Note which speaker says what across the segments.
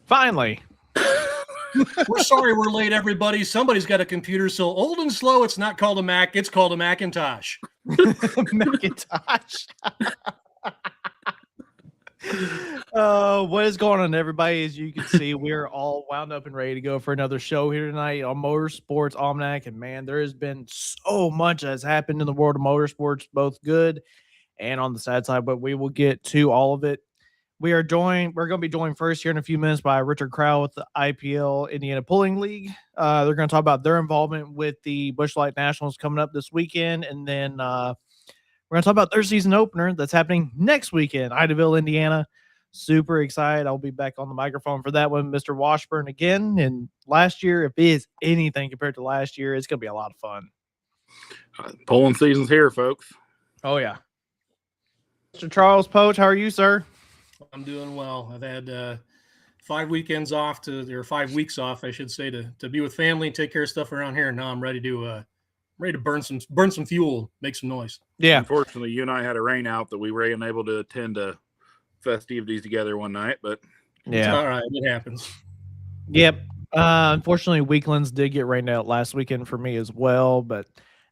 Speaker 1: Finally.
Speaker 2: We're sorry we're late, everybody. Somebody's got a computer so old and slow it's not called a Mac, it's called a Macintosh.
Speaker 1: Macintosh. What is going on, everybody? As you can see, we're all wound up and ready to go for another show here tonight on Motorsports Almanac. And man, there has been so much that's happened in the world of motorsports, both good and on the sad side, but we will get to all of it. We're going to be joined first here in a few minutes by Richard Crowell with the IPL Indiana Pulling League. They're going to talk about their involvement with the Busch Light Nationals coming up this weekend. And then we're going to talk about their season opener that's happening next weekend, Idaville, Indiana. Super excited. I'll be back on the microphone for that one, Mr. Washburn again. And last year, if it is anything compared to last year, it's going to be a lot of fun.
Speaker 3: Pulling season's here, folks.
Speaker 1: Oh, yeah. Mr. Charles Poach, how are you, sir?
Speaker 2: I'm doing well. I've had 5 weekends off or 5 weeks off, I should say, to be with family and take care of stuff around here. And now I'm ready to burn some fuel, make some noise.
Speaker 1: Yeah.
Speaker 3: Unfortunately, you and I had a rain out that we were unable to attend festivities together one night, but
Speaker 1: yeah,
Speaker 2: it's all right. It happens.
Speaker 1: Yep. Unfortunately, Weeklands did get rained out last weekend for me as well, but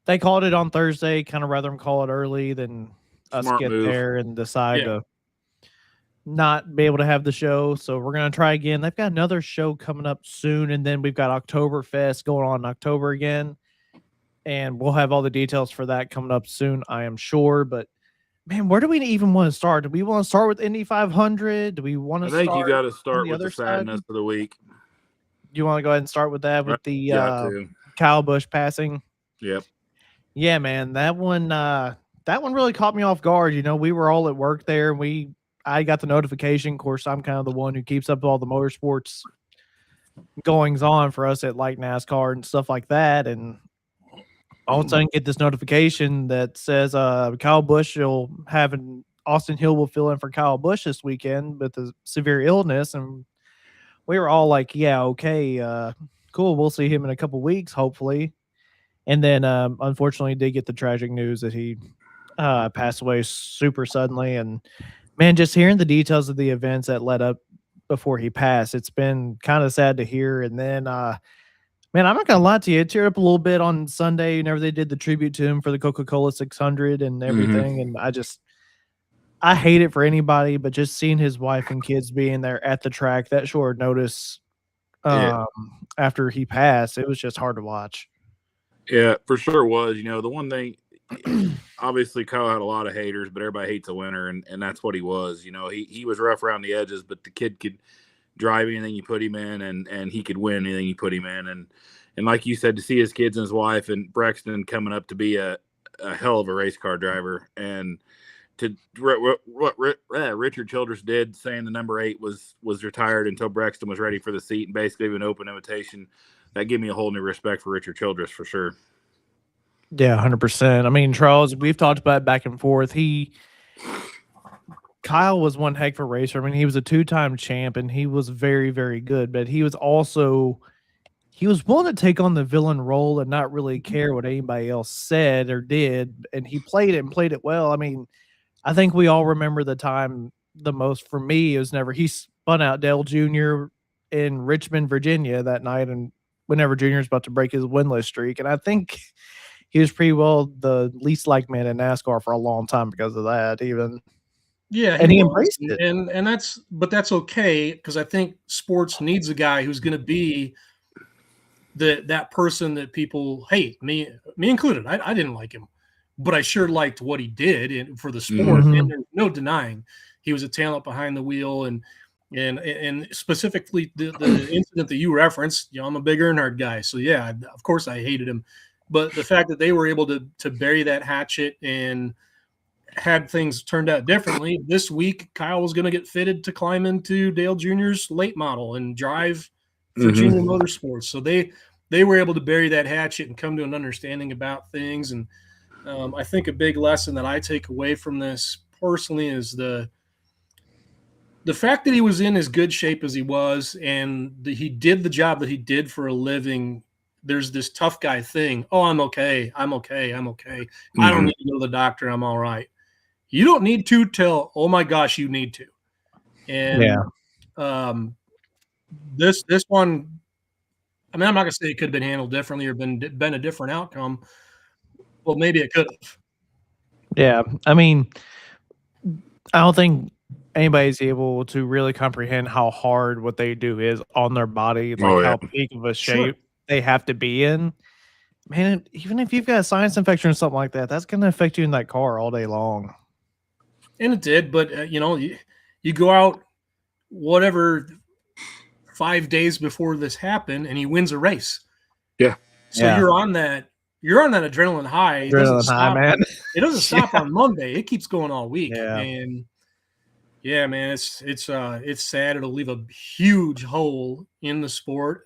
Speaker 1: they called it on Thursday. Kind of rather them call it early than us get there and decide to not be able to have the show. So we're going to try again. They've got another show coming up soon, and then we've got Oktoberfest going on in October again, and we'll have all the details for that coming up soon, I am sure. But man, where do we even want to start? Do we want to start with Indy 500? Do we want to?
Speaker 3: I think you got to start with the sadness of the week.
Speaker 1: You want to go ahead and start with that with the Kyle Busch passing?
Speaker 3: Yep.
Speaker 1: Yeah, man, that one really caught me off guard. You know, we were all at work there, and I got the notification. Of course, I'm kind of the one who keeps up with all the motorsports goings on for us at like NASCAR and stuff like that. And all of a sudden get this notification that says Kyle Busch will have Austin Hill will fill in for Kyle Busch this weekend with a severe illness. And we were all like, yeah, okay, cool. We'll see him in a couple weeks, hopefully. And then unfortunately did get the tragic news that he passed away super suddenly. And man, just hearing the details of the events that led up before he passed, it's been kind of sad to hear. And then, man, I'm not going to lie to you. It teared up a little bit on Sunday whenever they did the tribute to him for the Coca-Cola 600 and everything. And I hate it for anybody, but just seeing his wife and kids being there at the track, that short notice after he passed, it was just hard to watch.
Speaker 3: Yeah, for sure was. You know, the one thing, obviously Kyle had a lot of haters, but everybody hates a winner, and that's what he was. You know, he was rough around the edges, but the kid could drive anything you put him in, and he could win anything you put him in. And like you said, to see his kids and his wife and Brexton coming up to be a hell of a race car driver, and to what Richard Childress did, saying the number 8 was retired until Brexton was ready for the seat and basically an open invitation, that gave me a whole new respect for Richard Childress for sure.
Speaker 1: Yeah, 100%. I mean, Charles, we've talked about it back and forth. Kyle was one heck of a racer. I mean, he was a 2-time champ, and he was very, very good. But he was willing to take on the villain role and not really care what anybody else said or did. And he played it and played it well. I mean, I think we all remember the time the most for me. It was he spun out Dale Jr. in Richmond, Virginia that night, and whenever Jr. was about to break his winless streak. And I think he was pretty well the least liked man in NASCAR for a long time because of that, even.
Speaker 2: Yeah,
Speaker 1: and he embraced it.
Speaker 2: And that's okay, because I think sports needs a guy who's going to be that person that people hate, me included. I didn't like him, but I sure liked what he did for the sport. And there's no denying he was a talent behind the wheel. And specifically the incident that you referenced, you know, I'm a big Earnhardt guy, so yeah, of course I hated him. But the fact that they were able to bury that hatchet and had things turned out differently, this week Kyle was going to get fitted to climb into Dale Jr.'s late model and drive for Junior Motorsports. So they were able to bury that hatchet and come to an understanding about things. And I think a big lesson that I take away from this personally is the fact that he was in as good shape as he was, and he did the job that he did for a living. There's this tough guy thing. Oh, I'm okay. I don't need to go to the doctor. I'm all right. You don't need to tell, oh my gosh, you need to. And This one, I mean, I'm not gonna say it could have been handled differently or been a different outcome. Well, maybe it could have.
Speaker 1: Yeah, I mean, I don't think anybody's able to really comprehend how hard what they do is on their body, like
Speaker 3: Oh yeah.
Speaker 1: how peak of a
Speaker 2: Sure.
Speaker 1: shape they have to be in. Man, even if you've got a sinus infection or something like that, that's going to affect you in that car all day long.
Speaker 2: And it did, but you go out whatever 5 days before this happened, and he wins a race.
Speaker 3: Yeah.
Speaker 2: So
Speaker 1: Yeah.
Speaker 2: you're on that adrenaline high. It doesn't
Speaker 1: Adrenaline high,
Speaker 2: stop.
Speaker 1: man.
Speaker 2: It doesn't stop
Speaker 1: Yeah.
Speaker 2: on Monday. It keeps going all week.
Speaker 1: Yeah.
Speaker 2: And yeah, man, it's sad. It'll leave a huge hole in the sport.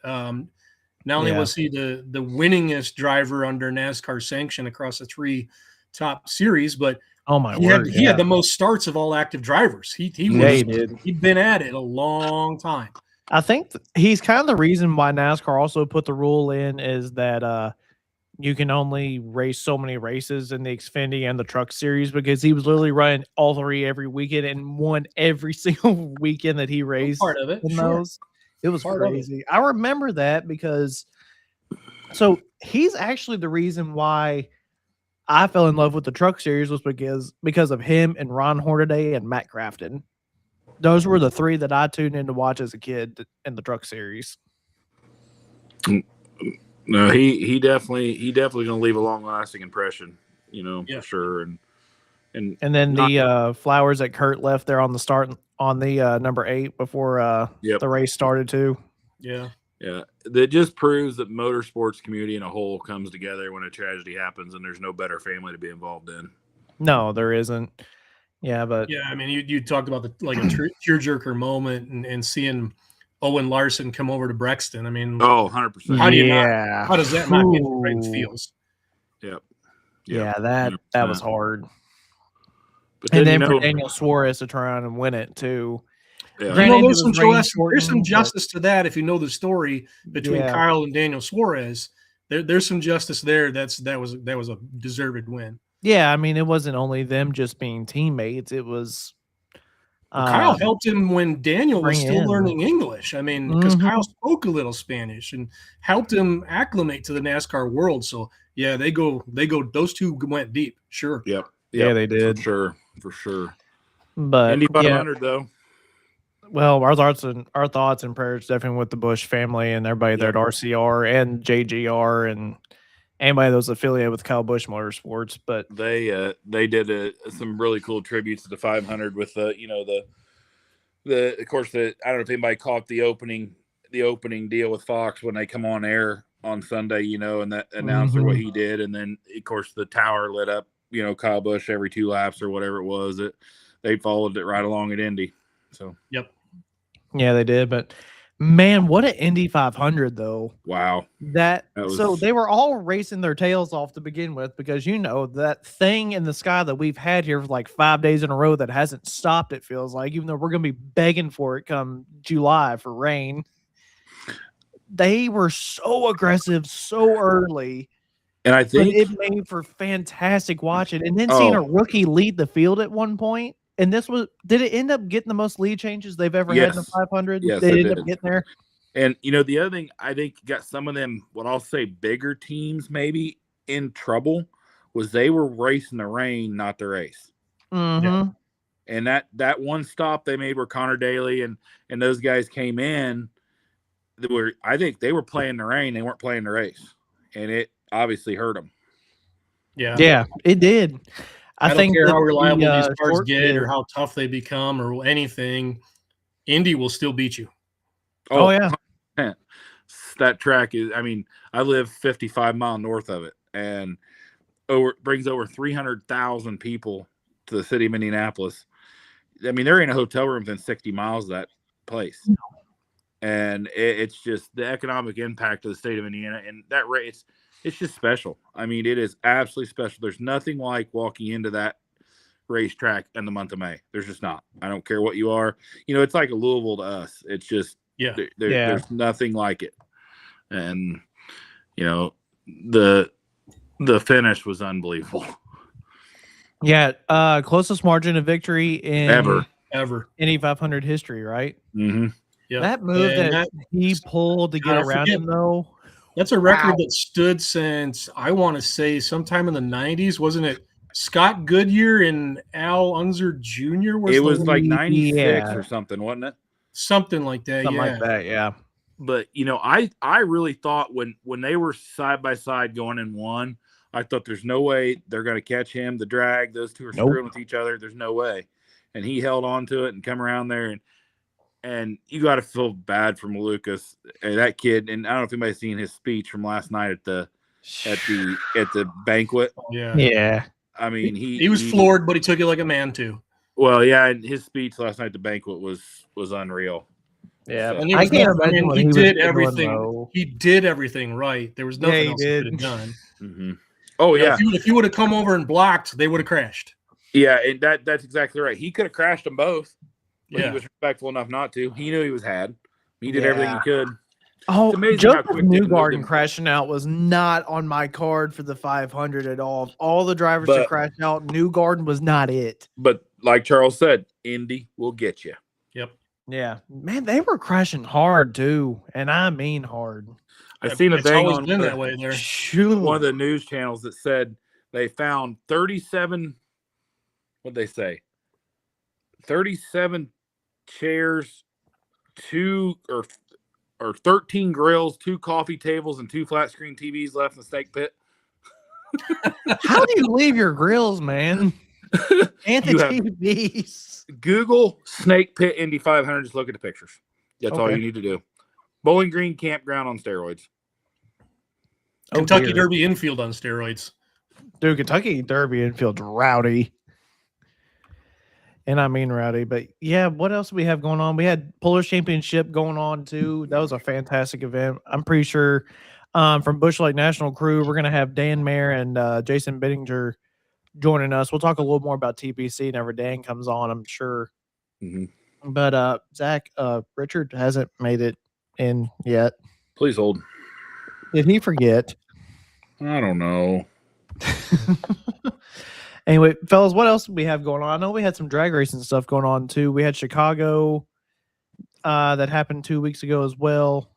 Speaker 2: Not only
Speaker 1: Yeah.
Speaker 2: was he the winningest driver under NASCAR sanction across the 3 top series, but
Speaker 1: Oh my
Speaker 2: he
Speaker 1: word.
Speaker 2: had the most starts of all active drivers. He
Speaker 1: did.
Speaker 2: He'd been at it a long time.
Speaker 1: I think he's kind of the reason why NASCAR also put the rule in is that you can only race so many races in the Xfinity and the Truck Series, because he was literally running all 3 every weekend and won every single weekend that he raced
Speaker 2: Part of it,
Speaker 1: in
Speaker 2: sure.
Speaker 1: those. It was
Speaker 2: Part of it.
Speaker 1: crazy. I remember that because he's actually the reason why I fell in love with the Truck Series was because of him and Ron Hornaday and Matt Crafton. Those were the 3 that I tuned in to watch as a kid in the Truck Series.
Speaker 3: No, he definitely going to leave a long lasting impression, for sure. And
Speaker 1: then the flowers that Kurt left there on the start on the number 8 before the race started too.
Speaker 2: Yeah.
Speaker 3: Yeah, that just proves that motorsports community in a whole comes together when a tragedy happens, and there's no better family to be involved in.
Speaker 1: No, there isn't. Yeah, but
Speaker 2: I mean, you talked about a tearjerker moment and seeing Owen Larson come over to Brexton. I mean,
Speaker 3: 100%.
Speaker 2: How does that not get you right in the feels?
Speaker 3: Yep.
Speaker 1: Yeah, that was hard.
Speaker 3: But
Speaker 1: and then for Daniel Suarez to turn around and win it too.
Speaker 3: Yeah.
Speaker 2: There's some justice to that if you know the story between Kyle and Daniel Suarez. There's some justice there. That was a deserved win.
Speaker 1: Yeah, I mean, it wasn't only them just being teammates. It was
Speaker 2: Kyle helped him when Daniel was still learning English. I mean, because Kyle spoke a little Spanish and helped him acclimate to the NASCAR world. So yeah, they go. Those 2 went deep. Sure.
Speaker 3: Yep.
Speaker 1: Yeah, they did.
Speaker 3: For sure.
Speaker 1: But
Speaker 3: Indy 500 though.
Speaker 1: Well, our thoughts and prayers definitely with the Busch family and everybody there at RCR and JGR and anybody that was affiliated with Kyle Busch Motorsports. But
Speaker 3: they did some really cool tributes to the 500 with of course I don't know if anybody caught the opening deal with Fox when they come on air on Sunday, and that announcer what he did, and then of course the tower lit up, Kyle Busch every 2 laps or whatever it was. They followed it right along at Indy. So
Speaker 2: yep.
Speaker 1: Yeah, they did. But man, what an Indy 500 though.
Speaker 3: Wow.
Speaker 1: So they were all racing their tails off to begin with, because that thing in the sky that we've had here for like 5 days in a row that hasn't stopped, it feels like, even though we're going to be begging for it come July for rain. They were so aggressive so early.
Speaker 3: And I think
Speaker 1: it made for fantastic watching. And then seeing a rookie lead the field at one point. And did it end up getting the most lead changes they've ever had in the 500?
Speaker 3: Yes,
Speaker 1: they ended up getting there.
Speaker 3: And the other thing, I think got some of them, what I'll say, bigger teams maybe in trouble was they were racing the rain, not the race.
Speaker 1: Mm-hmm.
Speaker 2: Yeah.
Speaker 3: And that one stop they made where Connor Daly and those guys came in, I think they were playing the rain, they weren't playing the race, and it obviously hurt them.
Speaker 1: Yeah, it did.
Speaker 2: I don't care how reliable these cars get or how tough they become or anything. Indy will still beat you.
Speaker 1: Oh yeah.
Speaker 3: That track is, I mean, I live 55 miles north of it, and brings over 300,000 people to the city of Indianapolis. I mean, there ain't a hotel room within 60 miles of that place. No. And it's just the economic impact of the state of Indiana, and that race, it's just special. I mean, it is absolutely special. There's nothing like walking into that racetrack in the month of May. There's just not. I don't care what you are. It's like a Louisville to us. It's just, there's nothing like it. And, the finish was unbelievable.
Speaker 1: Yeah. Closest margin of victory in
Speaker 2: ever
Speaker 1: Indy 500 history, right?
Speaker 3: Mm-hmm.
Speaker 2: Yeah.
Speaker 1: That move
Speaker 2: And
Speaker 1: that he pulled to get
Speaker 2: I'll
Speaker 1: around
Speaker 2: forget.
Speaker 1: him, though.
Speaker 2: That's a record
Speaker 1: Wow.
Speaker 2: that stood since, I want to say, sometime in the 90s. Wasn't it Scott Goodyear and Al Unser Jr.?
Speaker 3: It was like 96
Speaker 1: Yeah.
Speaker 3: or something, wasn't it?
Speaker 2: Something like that.
Speaker 1: Something
Speaker 2: Yeah.
Speaker 1: like that, yeah.
Speaker 3: But I really thought when they were side by side going in one, I thought there's no way they're going to catch him. The drag, those two are screwing with each other. There's no way. And he held on to it and come around there, and you got to feel bad for Malukas, that kid. And I don't know if anybody's seen his speech from last night at the banquet.
Speaker 2: Yeah.
Speaker 1: Yeah.
Speaker 3: I mean,
Speaker 2: he was floored, but he took it like a man too.
Speaker 3: Well, yeah, and his speech last night at the banquet was unreal.
Speaker 1: Yeah,
Speaker 2: And
Speaker 1: I can't imagine what
Speaker 2: he
Speaker 1: was
Speaker 2: did
Speaker 1: doing,
Speaker 2: everything.
Speaker 1: though.
Speaker 2: He did everything right. There was nothing else he could have done.
Speaker 3: Mm-hmm. Oh yeah,
Speaker 2: if he would have come over and blocked, they would have crashed.
Speaker 3: Yeah, and that's exactly right. He could have crashed them both, but
Speaker 2: Yeah.
Speaker 3: he was respectful enough not to. He knew he was had. He did everything he could.
Speaker 1: Oh, Joseph
Speaker 3: quick they moved
Speaker 1: Newgarden
Speaker 3: him.
Speaker 1: crashing out was not on my card for the 500 at all. Of all the drivers to crash out, Newgarden was not it.
Speaker 3: But like Charles said, Indy will get you.
Speaker 2: Yep.
Speaker 1: Yeah, man, they were crashing hard too, and I mean hard.
Speaker 3: I seen a
Speaker 2: It's
Speaker 3: thing
Speaker 2: always
Speaker 3: on
Speaker 2: been that way there.
Speaker 3: one of the news channels that said they found 37. What'd they say? 37 chairs, 2 or 13 grills, 2 coffee tables, and 2 flat screen TVs left in the snake pit.
Speaker 1: How do you leave your grills, man? And the TVs.
Speaker 3: Google Snake Pit Indy 500. Just look at the pictures. That's all you need to do. Bowling Green campground on steroids.
Speaker 2: Kentucky Derby infield on steroids.
Speaker 1: Dude, Kentucky Derby infield's rowdy. And I mean rowdy. But yeah, what else do we have going on? We had Polar Championship going on too. That was a fantastic event. I'm pretty sure from Busch Light National Crew, we're going to have Dan Mayer and Jason Bittinger joining us. We'll talk a little more about TPC whenever Dan comes on, I'm sure.
Speaker 3: Mm-hmm.
Speaker 1: But Zach, Richard hasn't made it in yet.
Speaker 3: Please hold.
Speaker 1: Did he forget?
Speaker 3: I don't know.
Speaker 1: Anyway, fellas, what else do we have going on? I know we had some drag racing stuff going on too. We had Chicago that happened 2 weeks ago as well.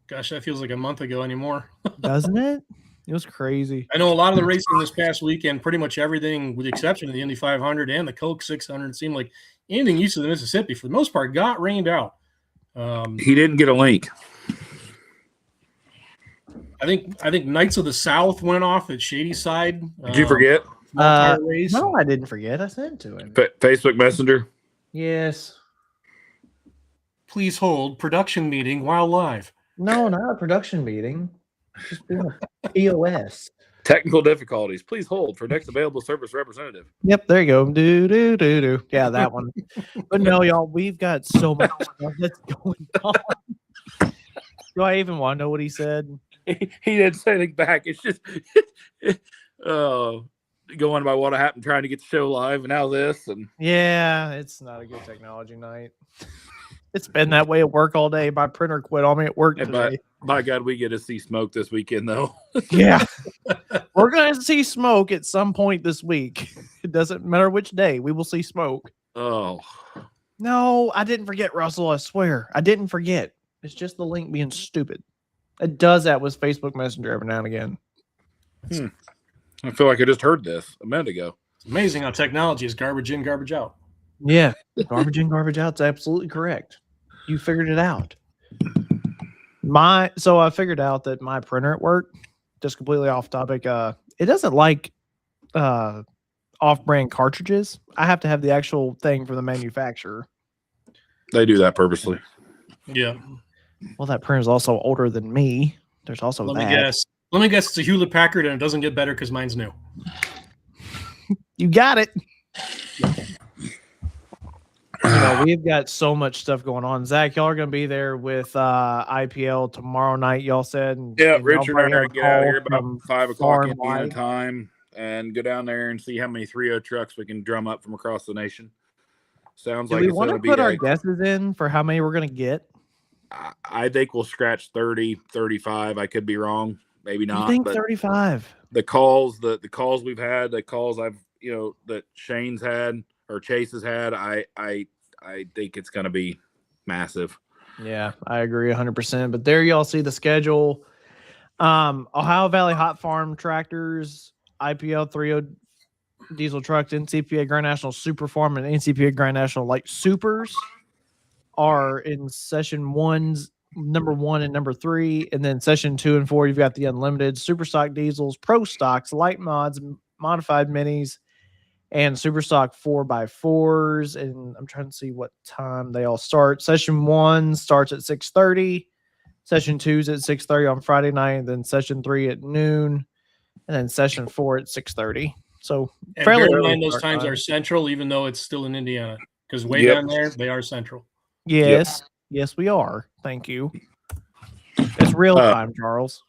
Speaker 2: Gosh, that feels like a month ago anymore.
Speaker 1: Doesn't it? It was crazy.
Speaker 2: I know a lot of the racing this past weekend, pretty much everything with the exception of the Indy 500 and the Coke 600 seemed like anything east of the Mississippi, for the most part, got rained out.
Speaker 3: He didn't get a link.
Speaker 2: I think Knights of the South went off at Shady Side.
Speaker 3: Did you forget?
Speaker 1: No, I didn't forget. I sent it to him.
Speaker 3: Facebook Messenger.
Speaker 1: Yes.
Speaker 2: Please hold production meeting while live.
Speaker 1: No, not a production meeting. Just doing a POS.
Speaker 3: Technical difficulties. Please hold for next available service representative.
Speaker 1: Yep, there you go. Do. Yeah, that one. But no, y'all, we've got so much stuff that's going on. Do I even want to know what he said?
Speaker 3: He didn't say anything back. It's just going by what happened trying to get the show live and now this. And
Speaker 1: yeah, it's not a good technology night. It's been that way at work all day. My printer quit on me at work today.
Speaker 3: By God, we get to see smoke this weekend, though.
Speaker 1: Yeah. We're going to see smoke at some point this week. It doesn't matter which day. We will see smoke.
Speaker 3: Oh.
Speaker 1: No, I didn't forget, Russell. I swear. I didn't forget. It's just the link being stupid. It does that with Facebook Messenger every now and again.
Speaker 3: I feel like I just heard this a minute ago.
Speaker 2: It's amazing how technology is garbage in, garbage out.
Speaker 1: Yeah. Garbage in, garbage out. It's absolutely correct. You figured it out. So I figured out that my printer at work, just completely off topic, it doesn't like off-brand cartridges. I have to have the actual thing from the manufacturer.
Speaker 3: They do that purposely.
Speaker 2: Yeah.
Speaker 1: Well, that printer is also older than me. There's also
Speaker 2: Let me guess it's a Hewlett Packard and it doesn't get better because mine's new.
Speaker 1: You got it. We've got so much stuff going on. Zach, y'all are going to be there with IPL tomorrow night, y'all said.
Speaker 3: Yeah, Richard and I are going to get out of here about 5 o'clock Indiana time and go down there and see how many 3.0 trucks we can drum up from across the nation. Sounds like it's going to be.
Speaker 1: We want to put our guesses in for how many we're going to get.
Speaker 3: I think we'll scratch 30, 35. I could be wrong. Maybe not.
Speaker 1: I think 35.
Speaker 3: The calls we've had, the calls that Shane's had or Chase has had, I think it's going to be massive.
Speaker 1: Yeah, I agree 100%. But there y'all see the schedule. Ohio Valley Hot Farm Tractors, IPL 30 diesel trucks, NTPA Grand National Super Farm, and NTPA Grand National Light Supers are in session one's number 1 and number 3. And then session 2 and 4, you've got the unlimited super stock diesels, pro stocks, light mods, modified minis, and super stock 4x4s. And I'm trying to see what time they all start. Session 1 starts at 6:30. Session 2's at 6:30 on Friday night. And then session 3 at noon. And then session 4 at 6:30. So
Speaker 2: And
Speaker 1: fairly
Speaker 2: bear in
Speaker 1: early
Speaker 2: mind those
Speaker 1: start
Speaker 2: times
Speaker 1: time.
Speaker 2: are central, even though it's still in Indiana. Because way
Speaker 3: Yep.
Speaker 2: down there, they are central.
Speaker 1: Yes. Yes, we are. Thank you. It's real time, Charles.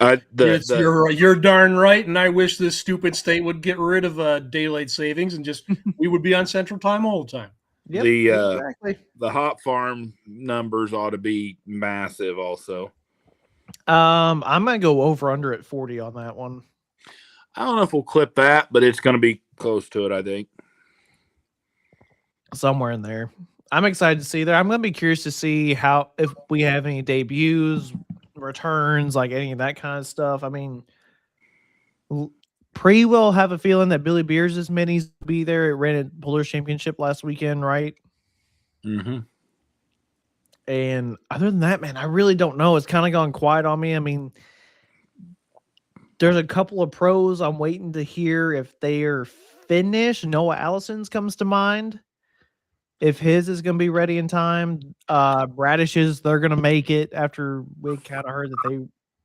Speaker 2: You're darn right, and I wish this stupid state would get rid of daylight savings and just we would be on central time all the time.
Speaker 1: Yep, exactly.
Speaker 3: The hot farm numbers ought to be massive also.
Speaker 1: I'm gonna go over under at 40 on that one.
Speaker 3: I don't know if we'll clip that, but it's going to be close to it, I think.
Speaker 1: Somewhere in there. I'm excited to see there. I'm gonna be curious to see if we have any debuts, returns, like any of that kind of stuff. I mean, Pre will have a feeling that Billy Beers' minis will be there. It ran at Polaris Championship last weekend, right?
Speaker 3: Mm-hmm.
Speaker 1: And other than that, man, I really don't know. It's kind of gone quiet on me. I mean, there's a couple of pros I'm waiting to hear if they are finished. Noah Allison's comes to mind. If his is going to be ready in time, Radish's, they're going to make it after we kind of heard that they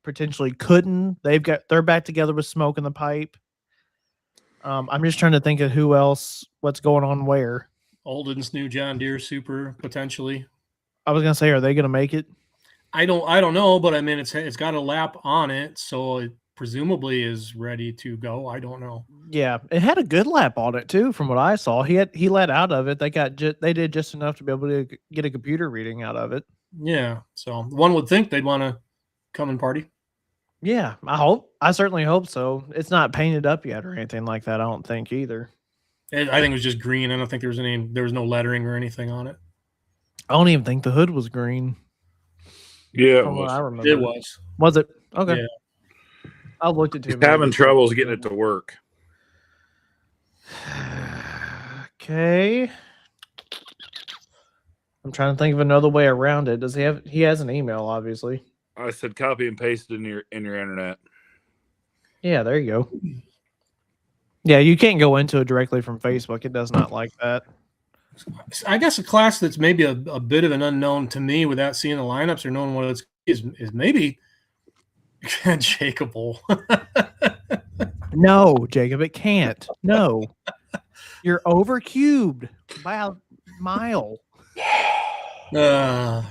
Speaker 1: potentially couldn't. They're back together with smoke in the pipe. I'm just trying to think of who else, what's going on where.
Speaker 2: Alden's new John Deere Super potentially.
Speaker 1: I was going to say, are they going to make it?
Speaker 2: I don't know, but I mean it's got a lap on it, so it presumably is ready to go. I don't know.
Speaker 1: Yeah, it had a good lap on it too, from what I saw. He let out of it. They did just enough to be able to get a computer reading out of it.
Speaker 2: Yeah, so one would think they'd want to come and party.
Speaker 1: Yeah, I certainly hope so. It's not painted up yet or anything like that. I don't think either.
Speaker 2: I think it was just green. I don't think there was no lettering or anything on it.
Speaker 1: I don't even think the hood was green.
Speaker 3: Yeah,
Speaker 1: From what I remember,
Speaker 2: it was.
Speaker 1: Was it? Okay.
Speaker 2: Yeah.
Speaker 1: I looked at it.
Speaker 3: Having troubles getting it to work.
Speaker 1: Okay. I'm trying to think of another way around it. Does he have? He has an email, obviously.
Speaker 3: I said copy and paste in your internet.
Speaker 1: Yeah, there you go. Yeah, you can't go into it directly from Facebook. It does not like that.
Speaker 2: I guess a class that's maybe a bit of an unknown to me without seeing the lineups or knowing what it is maybe Jacobable.
Speaker 1: No, Jacob, it can't. No. You're over cubed by a mile.
Speaker 2: Hey,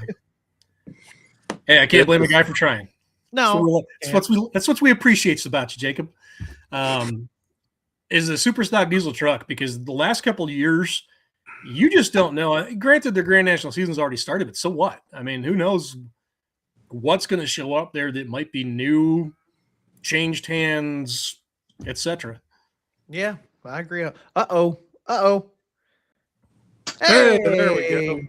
Speaker 2: I can't blame a guy for trying.
Speaker 1: No.
Speaker 2: That's what we appreciate about you, Jacob. Is the super stock diesel truck, because the last couple of years, you just don't know. Granted, the Grand National season's already started, but so what? I mean, who knows what's going to show up there that might be new, changed hands, etc.
Speaker 1: Yeah, I agree. Uh-oh.
Speaker 3: Hey, there we go.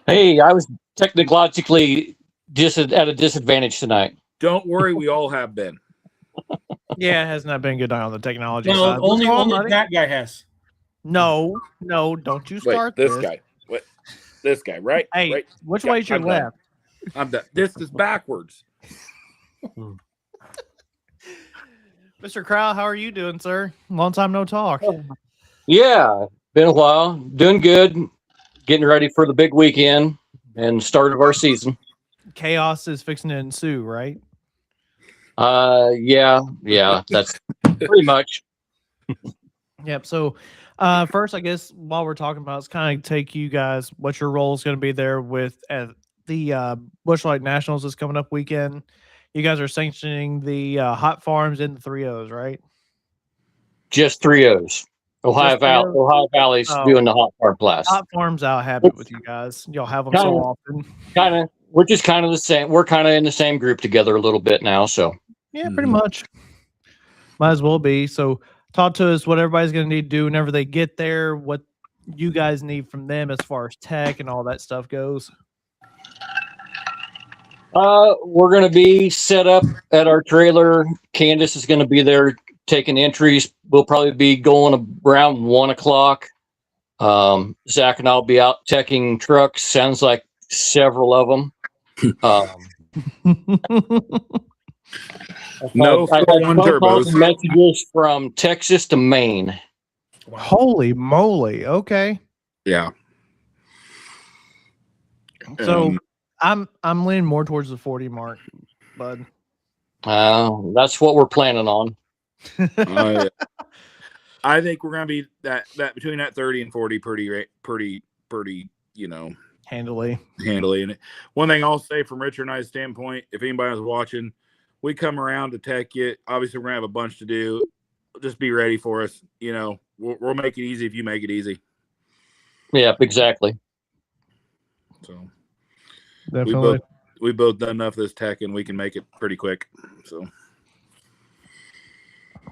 Speaker 4: Hey, I was technologically at a disadvantage tonight.
Speaker 3: Don't worry, we all have been.
Speaker 1: Yeah, it has not been a good night on the technology
Speaker 2: No,
Speaker 1: side.
Speaker 2: only that guy has.
Speaker 1: No, don't you start
Speaker 3: this guy. What? This guy, right?
Speaker 1: Hey,
Speaker 3: right.
Speaker 1: which way is your
Speaker 3: I'm
Speaker 1: left?
Speaker 3: done. I'm done. This is backwards.
Speaker 1: Mr. Crow, how are you doing, sir? Long time no talk.
Speaker 4: Yeah, been a while. Doing good. Getting ready for the big weekend and start of our season.
Speaker 1: Chaos is fixing to ensue, right?
Speaker 4: Yeah, that's pretty much.
Speaker 1: Yep. So, first, I guess while we're talking about, it's kind of take you guys what your role is going to be there with the Busch Light Nationals is coming up weekend. You guys are sanctioning the hot farms and the 3-0s, right?
Speaker 4: Just 3-0s. Ohio Valley's doing the hot farm class.
Speaker 1: Hot farms, I'll have it with you guys. You'll have them so often.
Speaker 4: We're just kind of the same. We're kind of in the same group together a little bit now. So
Speaker 1: yeah, pretty much. Might as well be. So talk to us what everybody's going to need to do whenever they get there, what you guys need from them as far as tech and all that stuff goes.
Speaker 4: We're going to be set up at our trailer. Candace is going to be there taking entries. We'll probably be going around 1:00. Zach and I'll be out teching trucks. Sounds like several of them.
Speaker 3: No
Speaker 4: I had
Speaker 3: 4-1
Speaker 4: phone calls
Speaker 3: turbos.
Speaker 4: and messages from Texas to Maine.
Speaker 2: Wow.
Speaker 1: Holy moly. Okay.
Speaker 3: Yeah.
Speaker 1: So I'm leaning more towards the 40 mark, bud.
Speaker 4: That's what we're planning on.
Speaker 3: I think we're gonna be that between that 30 and 40 pretty,
Speaker 1: Handily.
Speaker 3: And one thing I'll say from Richard and I's standpoint, if anybody was watching, we come around to tech it. Obviously, we're gonna have a bunch to do. Just be ready for us. We'll make it easy if you make it easy.
Speaker 4: Yeah, exactly.
Speaker 3: So
Speaker 1: Definitely.
Speaker 3: we both done enough of this tech, and we can make it pretty quick. So.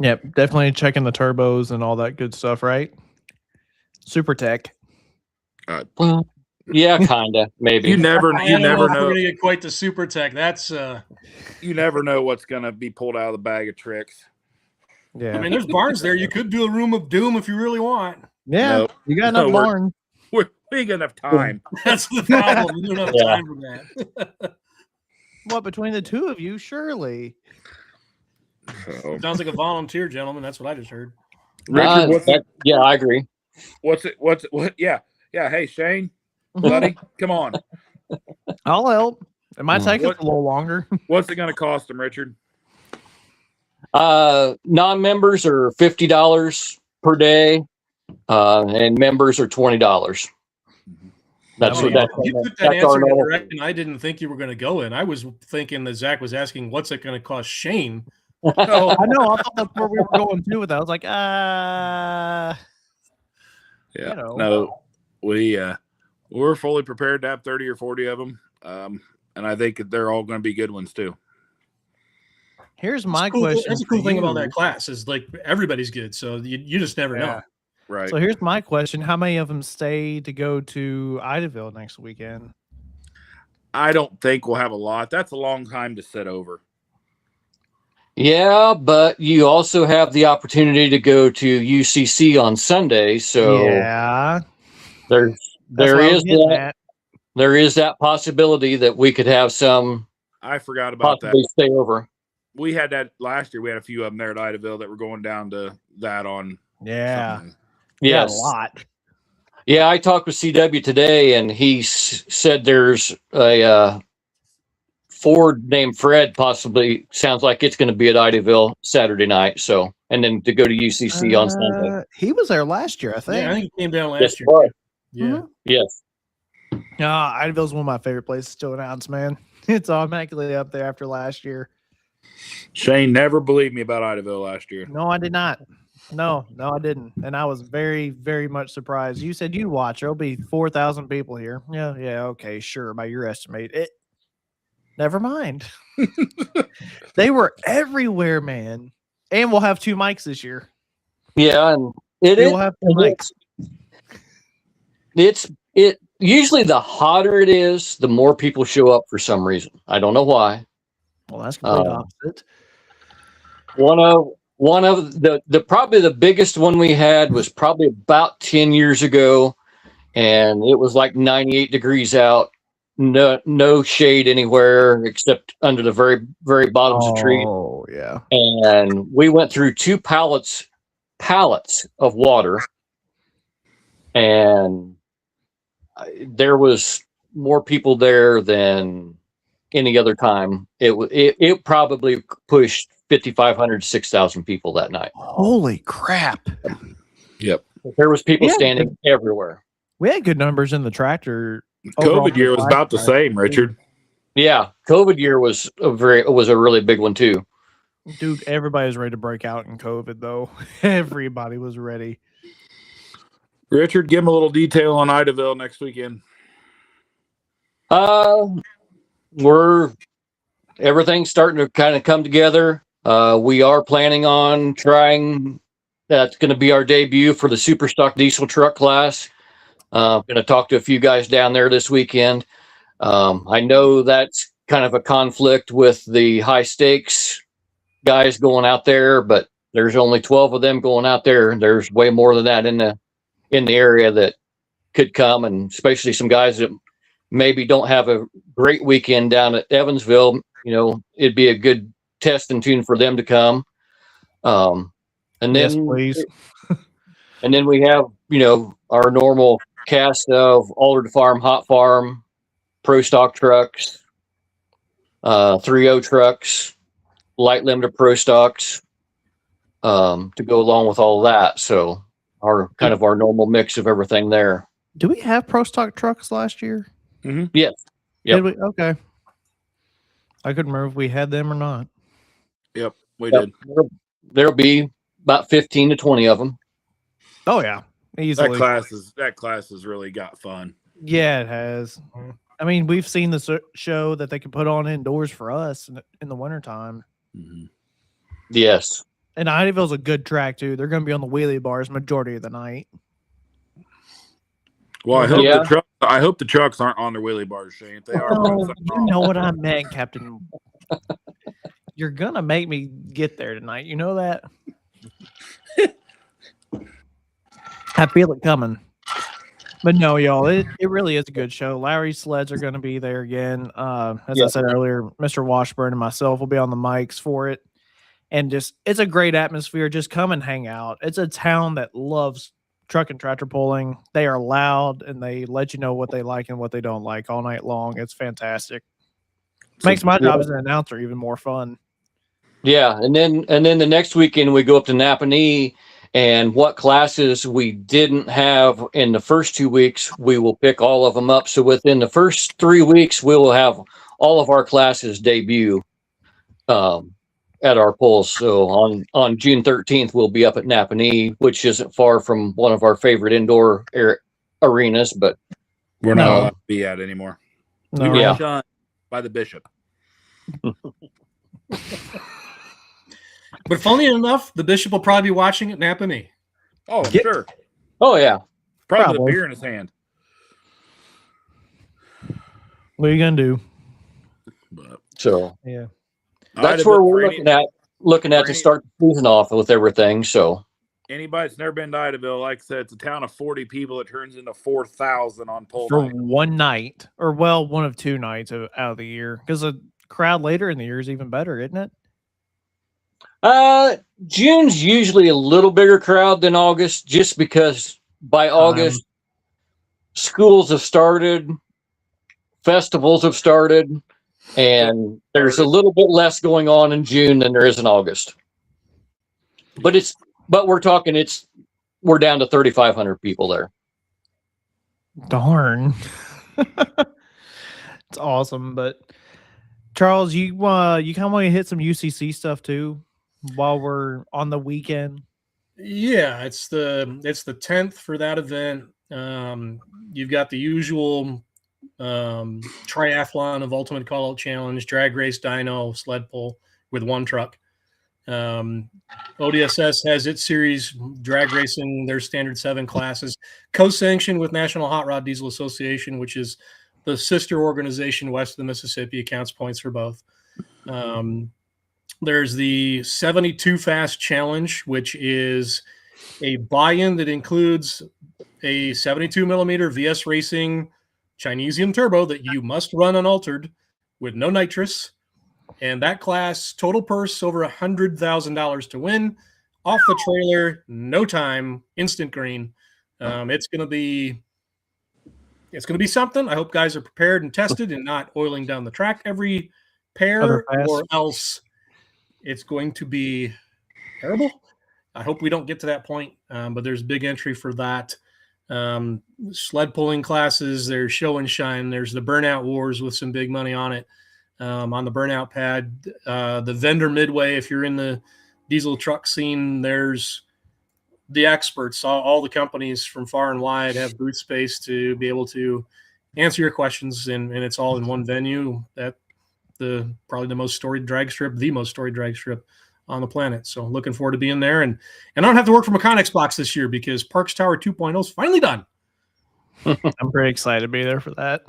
Speaker 1: Yep, definitely checking the turbos and all that good stuff, right? Super tech.
Speaker 4: Well, yeah, kinda, maybe.
Speaker 3: You never
Speaker 2: I don't know if we're
Speaker 3: know.
Speaker 2: gonna get quite the super tech. That's
Speaker 3: You never know what's gonna be pulled out of the bag of tricks.
Speaker 1: Yeah.
Speaker 2: I mean, there's barns there. You could do a room of doom if you really want.
Speaker 1: Yeah.
Speaker 3: No.
Speaker 1: You got enough
Speaker 3: No,
Speaker 1: barn.
Speaker 3: We ain't got enough time.
Speaker 2: That's the problem. You don't have
Speaker 4: Yeah.
Speaker 2: time for that.
Speaker 1: What, between the two of you, surely.
Speaker 3: So.
Speaker 2: Sounds like a volunteer, gentlemen. That's what I just heard.
Speaker 3: Richard,
Speaker 4: Yeah, I agree.
Speaker 3: what? Yeah. Hey, Shane, buddy, come on.
Speaker 1: I'll help. It might take us
Speaker 3: What-
Speaker 1: a little longer.
Speaker 3: What's it going to cost them, Richard?
Speaker 4: Non-members are $50 per day, and members are $20. That's
Speaker 1: Oh,
Speaker 4: what
Speaker 1: yeah.
Speaker 2: You took that
Speaker 4: that's our
Speaker 2: answer in a
Speaker 4: normal.
Speaker 2: direction I didn't think you were going to go in. I was thinking that Zach was asking, "What's it going to cost Shane?"
Speaker 3: Oh,
Speaker 1: I know. I thought that's where we were going to with that. I was like,
Speaker 3: yeah.
Speaker 1: you know.
Speaker 3: No, we're fully prepared to have 30 or 40 of them, and I think they're all going to be good ones too.
Speaker 1: Here's my
Speaker 2: Cool.
Speaker 1: question.
Speaker 2: That's a
Speaker 1: for
Speaker 2: cool thing about
Speaker 1: you.
Speaker 2: that class is like everybody's good, so you just never know.
Speaker 1: Yeah.
Speaker 3: Right.
Speaker 1: So here's my question. How many of them stay to go to Idaville next weekend?
Speaker 3: I don't think we'll have a lot. That's a long time to sit over.
Speaker 4: Yeah, but you also have the opportunity to go to UCC on Sunday, so
Speaker 1: Yeah.
Speaker 4: there
Speaker 1: That's what I was getting
Speaker 4: that
Speaker 1: at.
Speaker 4: there is that possibility that we could have some
Speaker 3: I forgot about
Speaker 4: possibly
Speaker 3: that.
Speaker 4: stay over.
Speaker 3: We had that last year. We had a few of them there at Idaville that were going down to that on.
Speaker 1: Yeah.
Speaker 3: Sunday.
Speaker 1: Yeah,
Speaker 4: Yes.
Speaker 1: a lot.
Speaker 4: Yeah, I talked with CW today, and he said there's a Ford named Fred. Possibly sounds like it's going to be at Idaville Saturday night. So, and then to go to UCC on Sunday.
Speaker 1: He was there last year, I think.
Speaker 2: Yeah, I think he came down
Speaker 4: Yes,
Speaker 2: last year.
Speaker 4: but-
Speaker 2: Yeah.
Speaker 1: Mhm.
Speaker 4: yes.
Speaker 1: Idaville's one of my favorite places to announce, man. It's automatically up there after last year.
Speaker 3: Shane never believed me about Idaville last year.
Speaker 1: No, I did not. No, I didn't. And I was very, very much surprised. You said you'd watch. There'll be 4,000 people here. Yeah, okay, sure. By your estimate. Never mind. They were everywhere, man. And we'll have 2 mics this year.
Speaker 4: Yeah, and
Speaker 1: We'll have 2 mics.
Speaker 4: it usually the hotter it is, the more people show up for some reason. I don't know why.
Speaker 1: Well, that's complete opposite.
Speaker 4: One of the probably the biggest one we had was probably about 10 years ago, and it was like 98 degrees out, no shade anywhere except under the very, very bottoms of trees.
Speaker 1: Oh, yeah.
Speaker 4: And we went through 2 pallets of water, and there was more people there than any other time. It probably pushed 5,500, 6,000 people that night.
Speaker 1: Holy crap.
Speaker 3: Yep.
Speaker 4: There was people
Speaker 1: Yeah.
Speaker 4: standing everywhere.
Speaker 1: We had good numbers in the tractor.
Speaker 3: COVID year was about the same, Richard.
Speaker 4: Yeah, COVID year was a really big one too.
Speaker 1: Dude, everybody was ready to break out in COVID, though. Everybody was ready.
Speaker 3: Richard, give him a little detail on Idaville next weekend.
Speaker 4: Everything's starting to kind of come together. We are planning on trying. That's going to be our debut for the super stock diesel truck class. Going to talk to a few guys down there this weekend. I know that's kind of a conflict with the high stakes guys going out there, but there's only 12 of them going out there. There's way more than that in the area that could come, and especially some guys that maybe don't have a great weekend down at Evansville. You know, it'd be a good test and tune for them to come. And then,
Speaker 1: Yes, please.
Speaker 4: and then we have, you know, our normal cast of Altered Farm, Hot Farm, Pro Stock trucks, 3.0 trucks, light limited Pro Stocks, to go along with all of that. So our kind of our normal mix of everything there.
Speaker 1: Do we have Pro Stock trucks last year?
Speaker 3: Mm-hmm.
Speaker 4: Yes. Yep.
Speaker 1: Did we? Okay. I couldn't remember if we had them or not.
Speaker 3: Yep, we
Speaker 4: Yep.
Speaker 3: did.
Speaker 4: There'll be about 15 to 20 of them.
Speaker 1: Oh yeah, easily.
Speaker 3: That class has really got fun.
Speaker 1: Yeah, it has. I mean, we've seen the show that they can put on indoors for us in the wintertime.
Speaker 3: Mm-hmm.
Speaker 4: Yes.
Speaker 1: And Idaville's a good track too. They're going to be on the wheelie bars majority of the night.
Speaker 3: Well, I hope
Speaker 4: Yeah.
Speaker 3: I hope the trucks aren't on their wheelie bars, Shane. If they are,
Speaker 1: Oh, you know what I meant, Captain. You're gonna make me get there tonight. You know that. I feel it coming. But no, y'all, it really is a good show. Larry's sleds are going to be there again. As I said earlier, Mr. Washburn and myself will be on the mics for it. And just, it's a great atmosphere. Just come and hang out. It's a town that loves truck and tractor pulling. They are loud and they let you know what they like and what they don't like all night long. It's fantastic. Makes my job as an announcer even more fun.
Speaker 4: Yeah, and then the next weekend we go up to Napanee, and what classes we didn't have in the first 2 weeks, we will pick all of them up. So within the first 3 weeks, we will have all of our classes debut at our polls. So on June 13th, we'll be up at Napanee, which isn't far from one of our favorite indoor arenas, but
Speaker 3: we're not allowed to be at anymore.
Speaker 1: No.
Speaker 3: We were shunned by the bishop.
Speaker 2: But funny enough, the bishop will probably be watching at Napanee.
Speaker 3: Oh, sure.
Speaker 4: Oh yeah,
Speaker 3: Probably with a beer in his hand.
Speaker 1: What are you gonna do?
Speaker 3: But
Speaker 4: so
Speaker 1: Yeah.
Speaker 4: that's where we're looking at to start the season off with everything. So
Speaker 3: anybody that's never been to Idaville, like I said, it's a town of 40 people. It turns into 4,000 on poll
Speaker 1: For
Speaker 3: night.
Speaker 1: one night, or well, one of 2 nights out of the year, because a crowd later in the year is even better, isn't it?
Speaker 4: June's usually a little bigger crowd than August, just because by August schools have started, festivals have started, and there's a little bit less going on in June than there is in August. But we're down to 3,500 people there.
Speaker 1: Darn. It's awesome. But Charles, you kind of want to hit some UCC stuff too while we're on the weekend.
Speaker 2: Yeah, it's the 10th for that event. You've got the usual triathlon of Ultimate Call Out Challenge, drag race, dyno, sled pull with one truck. ODSS has its series, drag racing, their standard 7 classes, co-sanctioned with National Hot Rod Diesel Association, which is the sister organization west of the Mississippi, accounts points for both. There's the 72 Fast Challenge, which is a buy-in that includes a 72 millimeter VS Racing Chinesium turbo that you must run unaltered with no nitrous. And that class, total purse over $100,000 to win, off the trailer, no time, instant green. It's gonna be something. I hope guys are prepared and tested and not oiling down the track every pair, or else it's going to be terrible. I hope we don't get to that point, but there's big entry for that. Sled pulling classes, there's show and shine, there's the Burnout Wars with some big money on it. On the Burnout pad, the vendor midway, if you're in the diesel truck scene, there's the experts. All the companies from far and wide have booth space to be able to answer your questions, and it's all in one venue at probably the most storied drag strip on the planet. So looking forward to being there, and I don't have to work from a Connex box this year because Parks Tower 2.0 is finally done.
Speaker 1: I'm pretty excited to be there for that.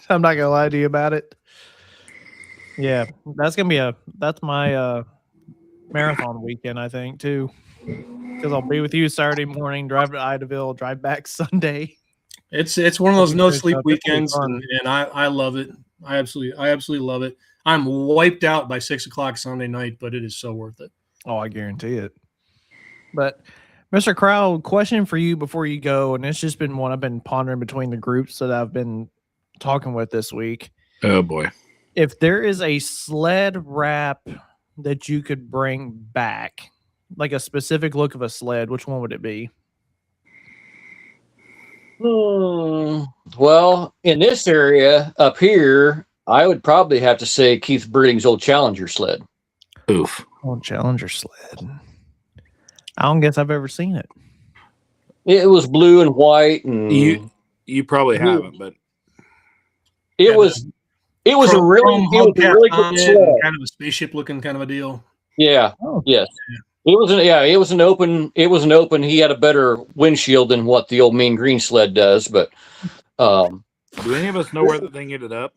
Speaker 1: I'm not gonna lie to you about it. Yeah, that's my marathon weekend, I think, too. Because I'll be with you Saturday morning, drive to Idaville, drive back Sunday.
Speaker 2: It's one of
Speaker 1: I'll
Speaker 2: those
Speaker 1: be
Speaker 2: no
Speaker 1: finished
Speaker 2: sleep
Speaker 1: up. It's gonna be
Speaker 2: weekends,
Speaker 1: fun.
Speaker 2: and I love it. I absolutely love it. I'm wiped out by 6:00 Sunday night, but it is so worth it.
Speaker 1: Oh, I guarantee it. But Mr. Crow, question for you before you go, and it's just been one I've been pondering between the groups that I've been talking with this week.
Speaker 3: Oh boy.
Speaker 1: If there is a sled wrap that you could bring back, like a specific look of a sled, which one would it be?
Speaker 4: Well, in this area up here, I would probably have to say Keith Breeding's old Challenger sled.
Speaker 3: Oof.
Speaker 1: Oh, Challenger sled. I don't guess I've ever seen it.
Speaker 4: It was blue and white, and
Speaker 3: You probably haven't, but
Speaker 4: it was a really good sled.
Speaker 2: Kind of a spaceship looking kind of a deal.
Speaker 4: Yeah.
Speaker 1: Oh.
Speaker 4: Yes. It was an open. He had a better windshield than what the old Mean Green sled does, but
Speaker 3: do any of us know where the thing ended up?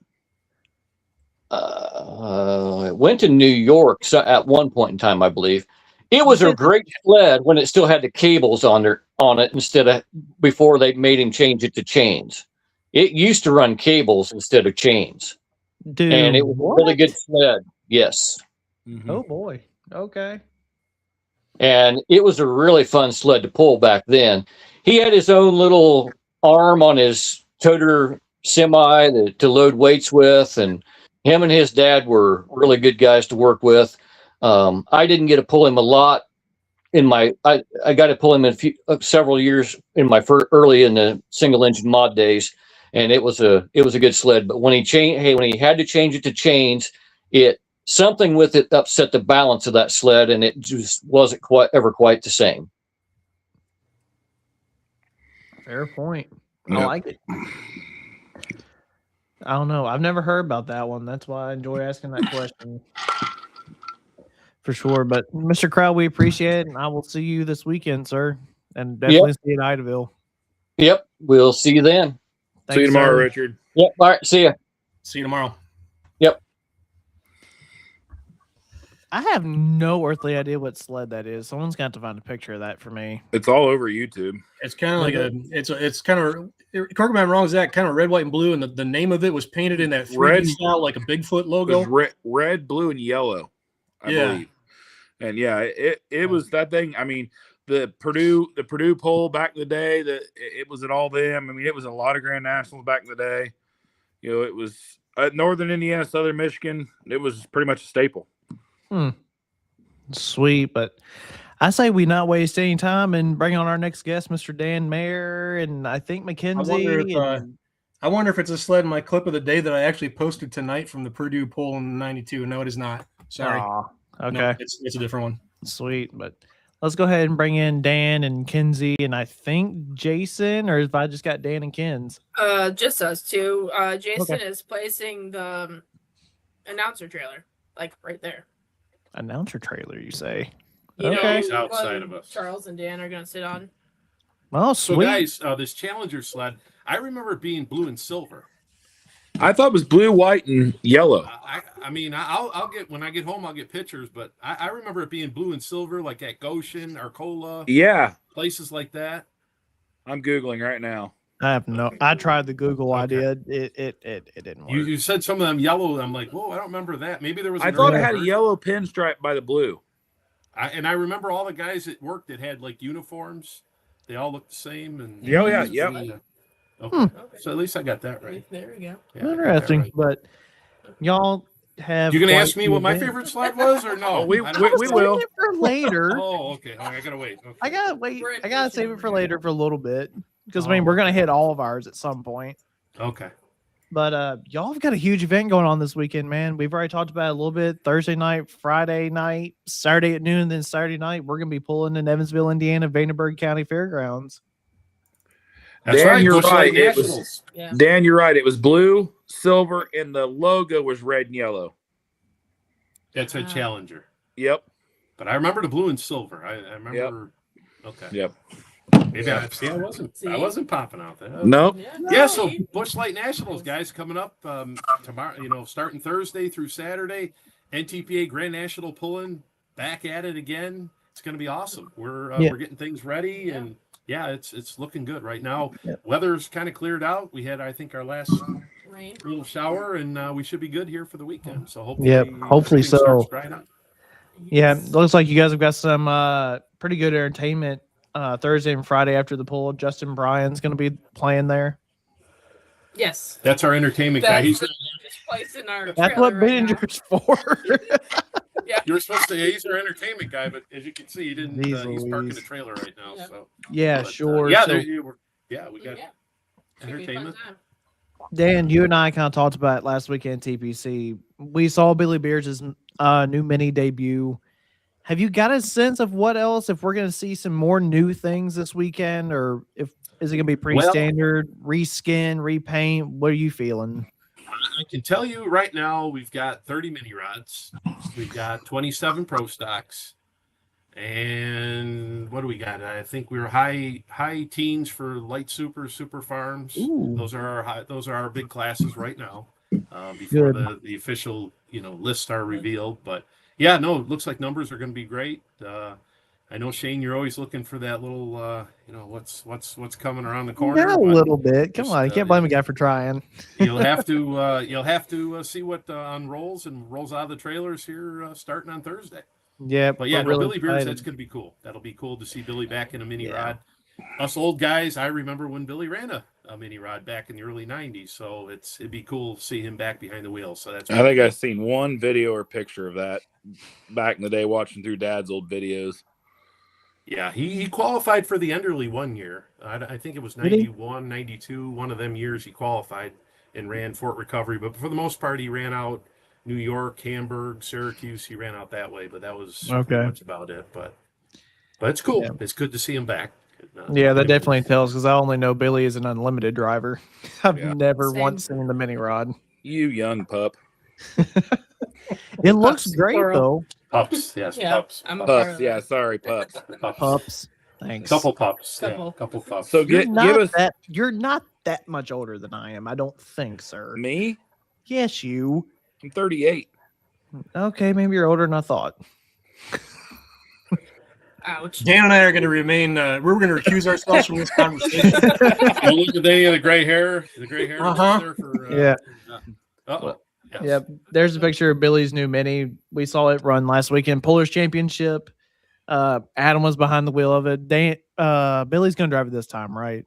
Speaker 4: it went to New York at one point in time, I believe. It was a great sled when it still had the cables on it instead of before they made him change it to chains. It used to run cables instead of chains.
Speaker 1: Dude,
Speaker 4: and it was a really good sled. Yes.
Speaker 3: Mm-hmm.
Speaker 1: Oh boy. Okay.
Speaker 4: And it was a really fun sled to pull back then. He had his own little arm on his toter semi to load weights with, and him and his dad were really good guys to work with. I didn't get to pull him a lot in I got to pull him in several years in my early in the single engine mod days, and it was a good sled. But when he had to change it to chains, something with it upset the balance of that sled, and it just wasn't quite the same.
Speaker 1: Fair point.
Speaker 3: Yep.
Speaker 1: I like it. I don't know. I've never heard about that one. That's why I enjoy asking that question. For sure. But Mr. Crow, we appreciate it, and I will see you this weekend, sir. And definitely see you at Idaville.
Speaker 4: Yep. We'll see you then.
Speaker 3: See you tomorrow, Richard.
Speaker 4: Yep. All right. See ya.
Speaker 2: See you tomorrow.
Speaker 4: Yep.
Speaker 1: I have no earthly idea what sled that is. Someone's got to find a picture of that for me.
Speaker 3: It's all over YouTube.
Speaker 2: It's kind of like it's kind of, correct me if I'm wrong, is that kind of red, white, and blue, and the name of it was painted in that 3D
Speaker 3: red
Speaker 2: style, like a Bigfoot logo.
Speaker 3: It was red, blue, and yellow, I believe. And yeah, it was that thing. I mean, the Purdue poll back in the day, it was at all them. I mean, it was a lot of Grand Nationals back in the day. You know, it was Northern Indiana, Southern Michigan. It was pretty much a staple.
Speaker 1: Sweet, but I say we not waste any time and bring on our next guest, Mr. Dan Mayer, and I think Mackenzie.
Speaker 2: I wonder if it's a sled in my clip of the day that I actually posted tonight from the Purdue poll in '92. No, it is not. Sorry.
Speaker 1: Okay,
Speaker 2: no, it's a different one.
Speaker 1: Sweet, but let's go ahead and bring in Dan and Kenzie, and I think Jason, or if I just got Dan and Kens.
Speaker 5: Just us two. Jason is placing the announcer trailer, like right there.
Speaker 1: Announcer trailer, you say?
Speaker 5: You know,
Speaker 6: he's outside of us.
Speaker 5: Charles and Dan are going to sit on.
Speaker 1: Oh, sweet.
Speaker 6: So guys, this Challenger sled, I remember it being blue and silver.
Speaker 3: I thought it was blue, white, and yellow.
Speaker 6: I mean, I'll get, when I get home, I'll get pictures, but I remember it being blue and silver, like at Goshen, Arcola.
Speaker 3: Yeah.
Speaker 6: Places like that.
Speaker 3: I'm Googling right now.
Speaker 1: I have no. I tried the Google idea. It didn't work.
Speaker 6: You said some of them yellow. I'm like, whoa, I don't remember that. Maybe there was.
Speaker 3: I thought it had a yellow pinstripe by the blue.
Speaker 6: I remember all the guys that worked that had like uniforms. They all looked the same. And
Speaker 3: Yep.
Speaker 6: Okay. So at least I got that right.
Speaker 5: There we go.
Speaker 6: Yeah,
Speaker 1: interesting,
Speaker 6: right.
Speaker 1: but y'all have.
Speaker 6: You gonna ask me what my favorite slide was, or no?
Speaker 3: Oh, we will.
Speaker 1: Save it for later.
Speaker 6: Oh, okay. I gotta wait. Okay.
Speaker 1: I gotta wait. I gotta save it for later for a little bit because I mean we're gonna hit all of ours at some point.
Speaker 6: Okay.
Speaker 1: But y'all have got a huge event going on this weekend, man. We've already talked about it a little bit. Thursday night, Friday night, Saturday at noon, then Saturday night, we're gonna be pulling in Evansville, Indiana, Vandenberg County Fairgrounds.
Speaker 6: That's
Speaker 3: Dan,
Speaker 6: right.
Speaker 3: you're
Speaker 6: Bush
Speaker 3: right.
Speaker 6: Light
Speaker 3: It was,
Speaker 6: Nationals.
Speaker 5: Yeah.
Speaker 3: Dan, you're right. It was blue, silver, and the logo was red and yellow.
Speaker 6: That's a Challenger.
Speaker 3: Yep.
Speaker 6: But I remember the blue and silver. I remember.
Speaker 3: Yep.
Speaker 6: Okay.
Speaker 3: Yep.
Speaker 6: Maybe I wasn't popping out there.
Speaker 3: Nope.
Speaker 6: Yeah, so Busch Light Nationals, guys, coming up tomorrow, starting Thursday through Saturday. NTPA Grand National pulling back at it again. It's going to be awesome. We're getting things ready, and it's looking good right now. Weather's kind of cleared out. We had, I think, our last little shower, and we should be good here for the weekend. So hopefully
Speaker 1: so.
Speaker 6: starts drying out.
Speaker 1: Yeah, looks like you guys have got some pretty good entertainment Thursday and Friday after the pull. Justin Bryan's going to be playing there.
Speaker 5: Yes.
Speaker 6: That's our entertainment guy. He's
Speaker 5: place in our
Speaker 1: That's what
Speaker 5: trailer right
Speaker 1: Binger's for.
Speaker 6: You're supposed to. He's our entertainment guy, but as you can see, he didn't.
Speaker 1: Jeez
Speaker 6: He's parking
Speaker 1: Louise.
Speaker 6: the trailer right now. So
Speaker 1: Sure.
Speaker 6: yeah,
Speaker 1: So,
Speaker 6: we got entertainment.
Speaker 1: Dan, you and I kind of talked about it last weekend. TPC. We saw Billy Beers' new mini debut. Have you got a sense of what else? If we're going to see some more new things this weekend, or is it going to be pretty standard, reskin, repaint? What are you feeling?
Speaker 6: I can tell you right now, we've got 30 mini rods, we've got 27 pro stocks, and what do we got? I think we were high teens for light super farms.
Speaker 1: Ooh.
Speaker 6: Those are our big classes right now. Before the official lists are revealed, but yeah, no, it looks like numbers are going to be great. I know, Shane, you're always looking for that little, what's coming around the corner.
Speaker 1: Yeah, a little bit. Come on, you can't blame a guy for trying.
Speaker 6: You'll have to see what unrolls and rolls out of the trailers here starting on Thursday.
Speaker 1: Yeah,
Speaker 6: but yeah,
Speaker 1: really
Speaker 6: Billy Beers, that's going to be cool. That'll be cool to see Billy back in a mini rod. Us old guys, I remember when Billy ran a mini rod back in the early '90s. So it'd be cool to see him back behind the wheel. So that's.
Speaker 3: I think I've seen one video or picture of that back in the day, watching through Dad's old videos.
Speaker 6: Yeah, he qualified for the Enderley one year. I think it was 91, 92, one of them years he qualified and ran Fort Recovery. But for the most part, he ran out New York, Hamburg, Syracuse. He ran out that way, but that was pretty much about it. But it's cool. Yeah. It's good to see him back.
Speaker 1: That definitely tells, because I only know Billy is an unlimited driver. I've never once seen the mini rod.
Speaker 3: You young pup.
Speaker 1: It looks great though.
Speaker 6: Pups, yes, pups.
Speaker 3: Pups, yeah, sorry, pups.
Speaker 1: Pups. Thanks.
Speaker 6: Couple pups. Couple pups.
Speaker 3: So give us
Speaker 1: that. You're not that much older than I am, I don't think, sir.
Speaker 3: Me?
Speaker 1: Yes, you.
Speaker 3: I'm 38.
Speaker 1: Okay, maybe you're older than I thought.
Speaker 5: Ouch.
Speaker 2: Dan and I are going to remain. We're going to recuse ourselves from this conversation.
Speaker 6: Look at the gray hair. The gray hair.
Speaker 1: Yeah.
Speaker 6: Uh-oh.
Speaker 1: Yes. Yep. There's a picture of Billy's new mini. We saw it run last weekend. Pullers Championship. Adam was behind the wheel of it. Billy's going to drive it this time, right?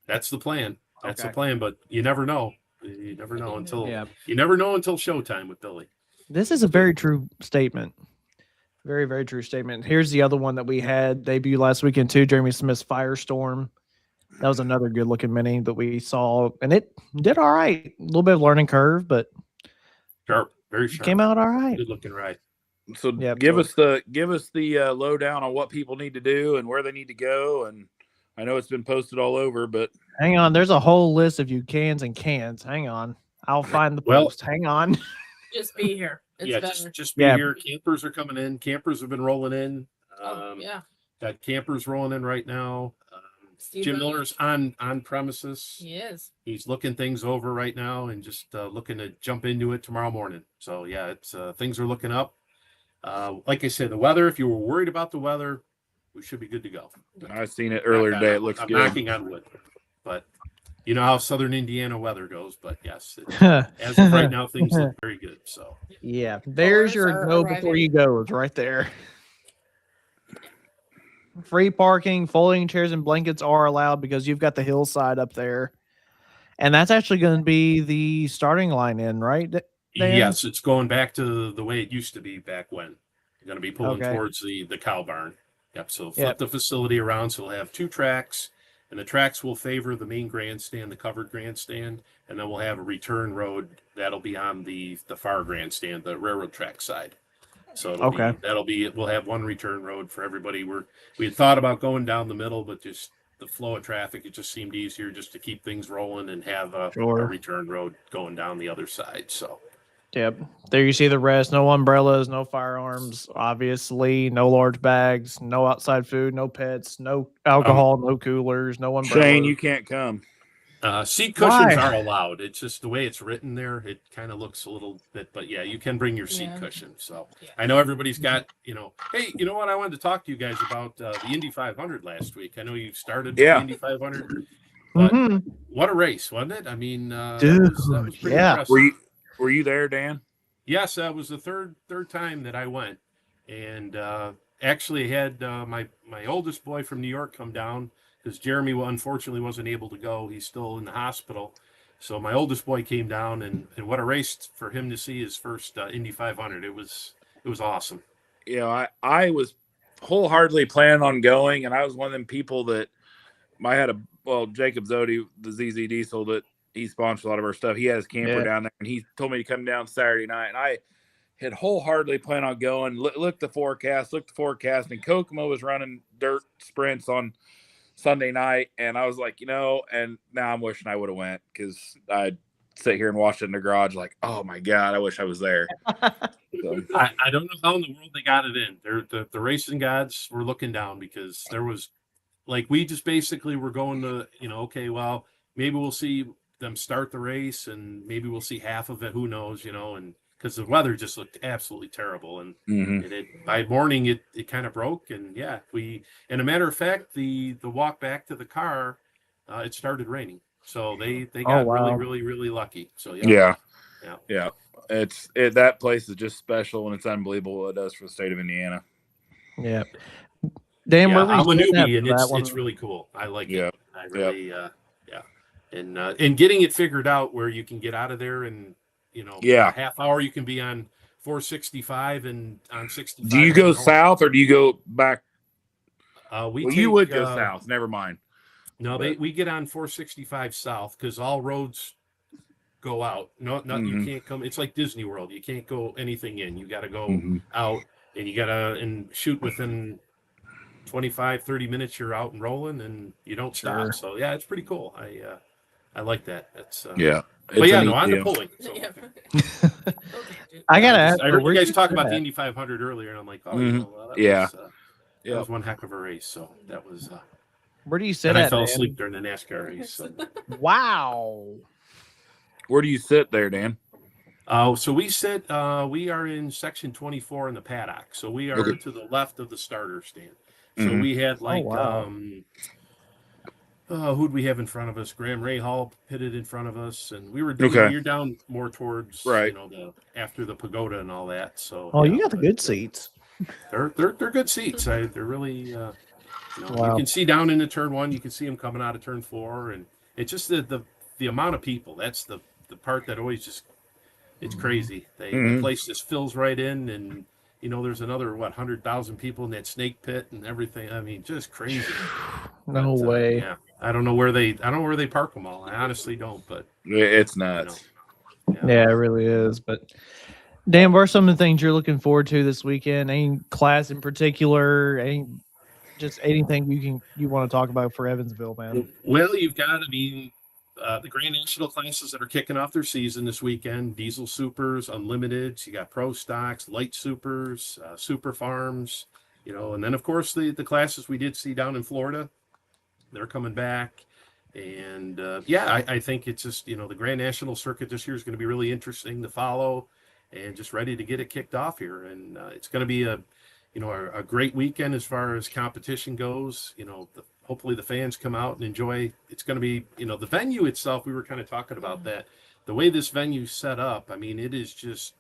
Speaker 6: That's the plan. That's the plan. But you never know. You never know until showtime with Billy.
Speaker 1: This is a very true statement. Very, very true statement. Here's the other one that we had debut last weekend too. Jeremy Smith's Firestorm. That was another good looking mini that we saw, and it did all right. A little bit of learning curve, but
Speaker 6: sharp, very sharp.
Speaker 1: Came out all right.
Speaker 6: Good looking ride.
Speaker 3: So give us the lowdown on what people need to do and where they need to go. And I know it's been posted all over, but
Speaker 1: hang on. There's a whole list of you cans and cans. Hang on, I'll find the post. Hang on.
Speaker 5: Just be here.
Speaker 6: Just be here. Campers are coming in. Campers have been rolling in. Got campers rolling in right now. Jim Miller's on premises.
Speaker 5: He is.
Speaker 6: He's looking things over right now and just looking to jump into it tomorrow morning. So yeah, it's things are looking up. Like I said, the weather. If you were worried about the weather, we should be good to go.
Speaker 3: I've seen it earlier today. It looks good.
Speaker 6: I'm knocking on wood, but you know how Southern Indiana weather goes. But yes, as of right now, things look very good. So
Speaker 1: yeah, there's your go before you go. It's right there. Free parking, folding chairs and blankets are allowed because you've got the hillside up there. And that's actually going to be the starting line in, right? Dan?
Speaker 6: Yes, it's going back to the way it used to be back when. You're going to be pulling towards the cow barn. Yep, so flip the facility around so we'll have two tracks, and the tracks will favor the main grandstand, the covered grandstand, and then we'll have a return road that'll be on the far grandstand, the railroad track side. So we'll have one return road for everybody. We had thought about going down the middle, but just the flow of traffic, it just seemed easier just to keep things rolling and have a return road going down the other side. So
Speaker 1: Yep. There you see the rest. No umbrellas, no firearms, obviously, no large bags, no outside food, no pets, no alcohol, no coolers, no umbrellas.
Speaker 3: Shane, you can't come.
Speaker 6: Seat cushions
Speaker 1: Why?
Speaker 6: are allowed. It's just the way it's written there. It kind of looks a little bit, but yeah, you can bring your seat cushion. So I know everybody's got, hey, you know what? I wanted to talk to you guys about the Indy 500 last week. I know you started with the Indy 500, but what a race, wasn't it? I mean,
Speaker 1: dude,
Speaker 6: that was pretty impressive.
Speaker 3: Were you there, Dan?
Speaker 6: Yes, that was the third time that I went, and actually had my oldest boy from New York come down, because Jeremy unfortunately wasn't able to go. He's still in the hospital. So my oldest boy came down, and what a race for him to see his first Indy 500. It was awesome.
Speaker 3: I was wholeheartedly planning on going, and I was one of them people that Jacob Zodi, the ZZ Diesel, that he sponsors a lot of our stuff. He has his camper down there, and he told me to come down Saturday night, and I had wholeheartedly planned on going. Looked the forecast, and Kokomo was running dirt sprints on Sunday night, and I was like, and now I'm wishing I would have went, because I'd sit here and watch it in the garage like, oh my God, I wish I was there. So.
Speaker 6: I don't know how in the world they got it in. The racing gods were looking down, because there was, we just basically were going to, okay, well, maybe we'll see them start the race, and maybe we'll see half of it, who knows, and because the weather just looked absolutely terrible, and by morning it kind of broke, and and a matter of fact, the walk back to the car, it started raining, so they got really lucky. So yeah.
Speaker 3: That place is just special, and it's unbelievable what it does for the state of Indiana.
Speaker 1: Yeah. Dan,
Speaker 6: I'm a newbie, and it's really cool. I like it. I really and getting it figured out where you can get out of there, and a half hour you can be on 465 and on 65.
Speaker 3: Do you go south, or do you go back?
Speaker 6: You
Speaker 3: would go south. Never mind.
Speaker 6: No, we get on 465 south, because all roads go out. No, you can't come. It's like Disney World. You can't go anything in. You got to go out, and you got to shoot within 25, 30 minutes. You're out and rolling, and you don't stop. So yeah, it's pretty cool. I like that. That's on the pulling. So.
Speaker 1: I gotta ask.
Speaker 6: I heard you guys talk about the Indy 500 earlier, and I'm like, that was one heck of a race. So that was.
Speaker 1: Where do you sit?
Speaker 6: And I fell asleep during the NASCAR race. So.
Speaker 1: Wow.
Speaker 3: Where do you sit there, Dan?
Speaker 6: So we sit. We are in section 24 in the paddock. So we are to the left of the starter stand. So we had who'd we have in front of us? Graham Rahal pitted in front of us, and we were you're down more towards after the pagoda and all that. So
Speaker 1: you got the good seats.
Speaker 6: They're good seats. They're really you can see down into turn 1. You can see them coming out of turn 4, and it's just the amount of people. That's the part that always just it's crazy. The place just fills right in, and there's another 100,000 people in that snake pit and everything. I mean, just crazy.
Speaker 1: No way.
Speaker 6: I don't know where they park them all. I honestly don't, but
Speaker 3: it's nuts.
Speaker 1: Yeah, it really is. But Dan, what are some of the things you're looking forward to this weekend? Any class in particular? Just anything you want to talk about for Evansville, man?
Speaker 6: Well, you've got, the Grand National classes that are kicking off their season this weekend: Diesel Supers, Unlimiteds. You got Pro Stocks, Light Supers, Super Farms. And then of course the classes we did see down in Florida. They're coming back, and I think it's just the Grand National circuit this year is going to be really interesting to follow, and just ready to get it kicked off here. And it's going to be a great weekend as far as competition goes. Hopefully the fans come out and enjoy. It's going to be the venue itself. We were kind of talking about that. The way this venue's set up, it is just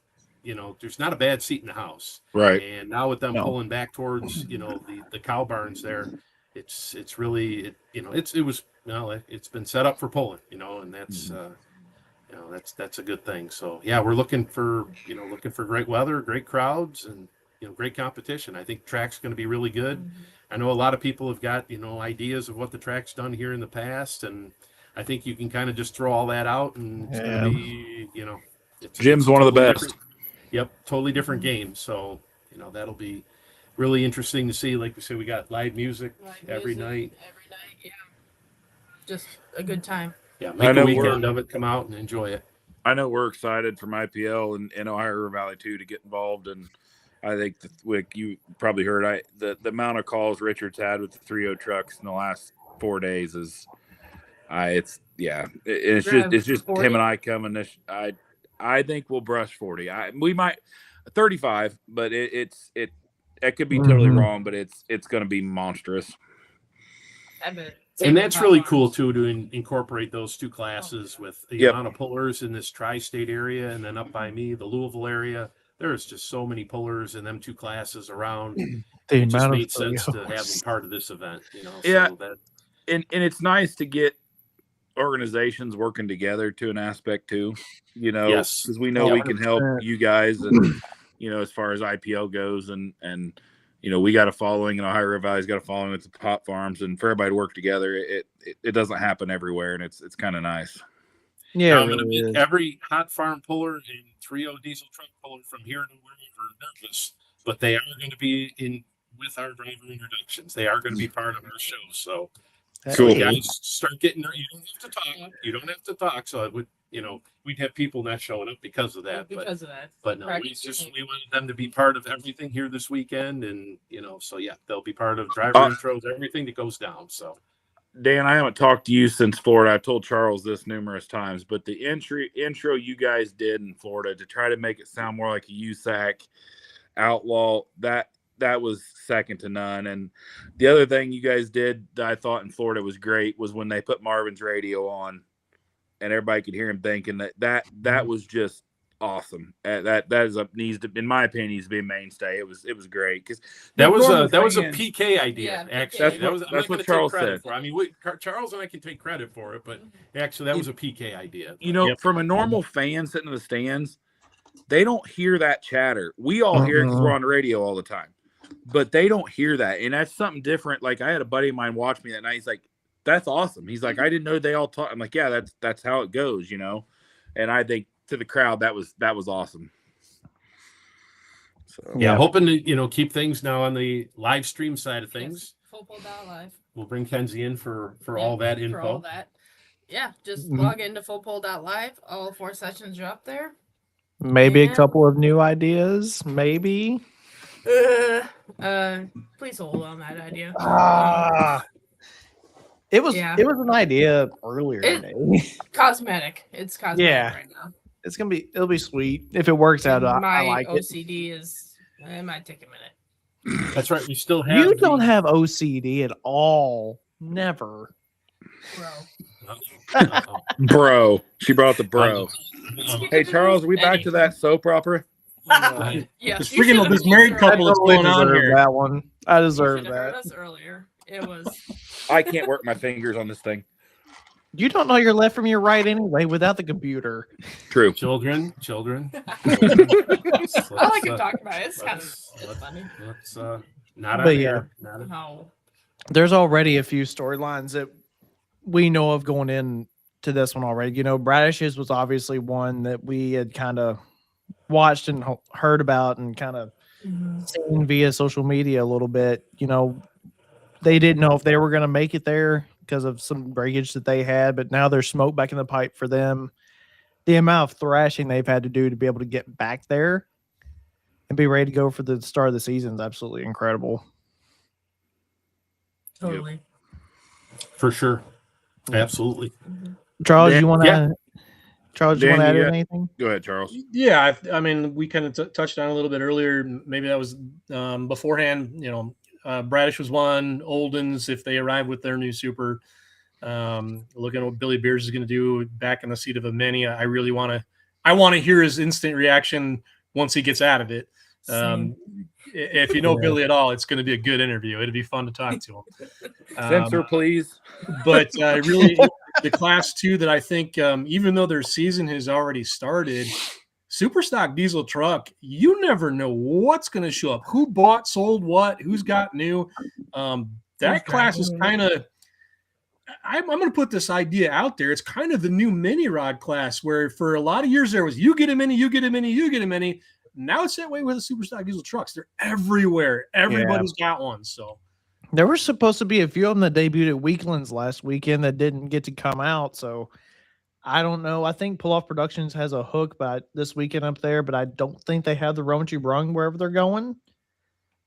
Speaker 6: there's not a bad seat in the house.
Speaker 3: Right.
Speaker 6: And now with them pulling back towards the cow barns there. It's really it's been set up for pulling, and that's that's a good thing. So we're looking for great weather, great crowds, and great competition. I think track's going to be really good. I know a lot of people have got ideas of what the track's done here in the past, and I think you can kind of just throw all that out, and it's going to be
Speaker 3: Jim's one of the best.
Speaker 6: Totally different game. So that'll be really interesting to see. Like we said, we got live music every night.
Speaker 5: Just a good time.
Speaker 6: Make a weekend of it. Come out and enjoy it.
Speaker 3: I know we're excited from IPL and Ohio River Valley too to get involved, and I think you probably heard the amount of calls Richard's had with the 3.0 trucks in the last 4 days is it's just
Speaker 5: 40?
Speaker 3: him and I coming this. I think we'll brush 40. We might 35, but it could be totally wrong, but it's going to be monstrous.
Speaker 6: And that's really cool too to incorporate those two classes with the amount of pullers in this tri-state area, and then up by me, the Louisville area. There's just so many pullers in them two classes around. It just made sense to have them part of this event,
Speaker 3: Yeah,
Speaker 6: so
Speaker 3: and it's nice to get organizations working together to an aspect too,
Speaker 6: Yes,
Speaker 3: because we know we can help you guys, and as far as IPL goes, and we got a following, and Ohio River Valley's got a following with the Pop Farms, and for everybody to work together, it doesn't happen everywhere, and it's kind of nice.
Speaker 6: Yeah, I'm going to make every hot farm puller and 3.0 diesel truck puller from here to wherever nervous, but they are going to be with our driver introductions. They are going to be part of our show. So,
Speaker 3: cool.
Speaker 6: Guys, start getting. You don't have to talk. So I would, we'd have people not showing up because of that. But no, we wanted them to be part of everything here this weekend, and so yeah, they'll be part of driver intros, everything that goes down. So.
Speaker 3: Dan, I haven't talked to you since Florida. I've told Charles this numerous times, but the intro you guys did in Florida to try to make it sound more like a USAC outlaw, that was second to none. And the other thing you guys did that I thought in Florida was great was when they put Marvin's radio on and everybody could hear him thinking that was just awesome. That needs to, in my opinion, needs to be a mainstay. It was great because
Speaker 6: that was a PK idea.
Speaker 5: Yeah,
Speaker 6: actually,
Speaker 3: that's what Charles said.
Speaker 6: I mean, Charles and I can take credit for it, but actually, that was a PK idea.
Speaker 3: From a normal fan sitting in the stands, they don't hear that chatter. We all hear it because we're on the radio all the time, but they don't hear that, and that's something different. Like I had a buddy of mine watch me that night. He's like, "That's awesome." He's like, "I didn't know they all talk." I'm like, "Yeah, that's how it goes," And I think, to the crowd, that was awesome. So
Speaker 6: yeah, hoping to keep things now on the live stream side of things.
Speaker 5: Full pulled out live.
Speaker 6: We'll bring Kenzie in for all that info.
Speaker 5: For all that. Yeah, just log into fullpull.live. All 4 sessions are up there.
Speaker 1: Maybe a couple of new ideas. Maybe.
Speaker 5: Please hold on that idea.
Speaker 1: It was an idea earlier today.
Speaker 5: Cosmetic. It's cosmetic right now.
Speaker 1: It'll be sweet if it works out.
Speaker 5: My
Speaker 1: I like
Speaker 5: OCD it might take a minute.
Speaker 6: That's right. We still have.
Speaker 1: You don't have OCD at all. Never.
Speaker 3: Bro. She brought the bro. Hey Charles, are we back to that soap opera?
Speaker 5: Yeah.
Speaker 2: This freaking this married couple that's going on here.
Speaker 1: That one. I deserve that.
Speaker 5: Us earlier. It was.
Speaker 3: I can't work my fingers on this thing.
Speaker 1: You don't know your left from your right anyway without the computer.
Speaker 3: True.
Speaker 6: Children.
Speaker 5: I like to talk about it. It's funny.
Speaker 6: Let's not out here.
Speaker 5: No.
Speaker 1: There's already a few storylines that we know of going in to this one already. Bradish's was obviously one that we had kind of watched and heard about and kind of seen via social media a little bit. They didn't know if they were going to make it there because of some breakage that they had, but now there's smoke back in the pipe for them. The amount of thrashing they've had to do to be able to get back there and be ready to go for the start of the season is absolutely incredible.
Speaker 5: Totally.
Speaker 6: For sure. Absolutely.
Speaker 1: Charles,
Speaker 3: Dan,
Speaker 1: you want to add anything?
Speaker 3: Go ahead, Charles.
Speaker 2: Yeah, I mean, we kind of touched on it a little bit earlier. Maybe that was beforehand. Bradish was one. Olden's, if they arrive with their new super, looking at what Billy Beers is going to do back in the seat of a mini. I really want to hear his instant reaction once he gets out of it. If you know Billy at all, it's going to be a good interview. It'll be fun to talk to him.
Speaker 3: Censor, please.
Speaker 2: But really, the class 2 that I think, even though their season has already started, Superstock diesel truck, you never know what's going to show up. Who bought, sold what, who's got new. That class is kind of, I'm going to put this idea out there. It's kind of the new mini rod class where for a lot of years there was you get a mini, you get a mini, you get a mini. Now it's that way with the Superstock diesel trucks. They're everywhere. Everybody's got one. So
Speaker 1: there were supposed to be a few of them that debuted at Weeklands last weekend that didn't get to come out. So I don't know. I think Pull Off Productions has a hook this weekend up there, but I don't think they have the Romanchi Brung wherever they're going.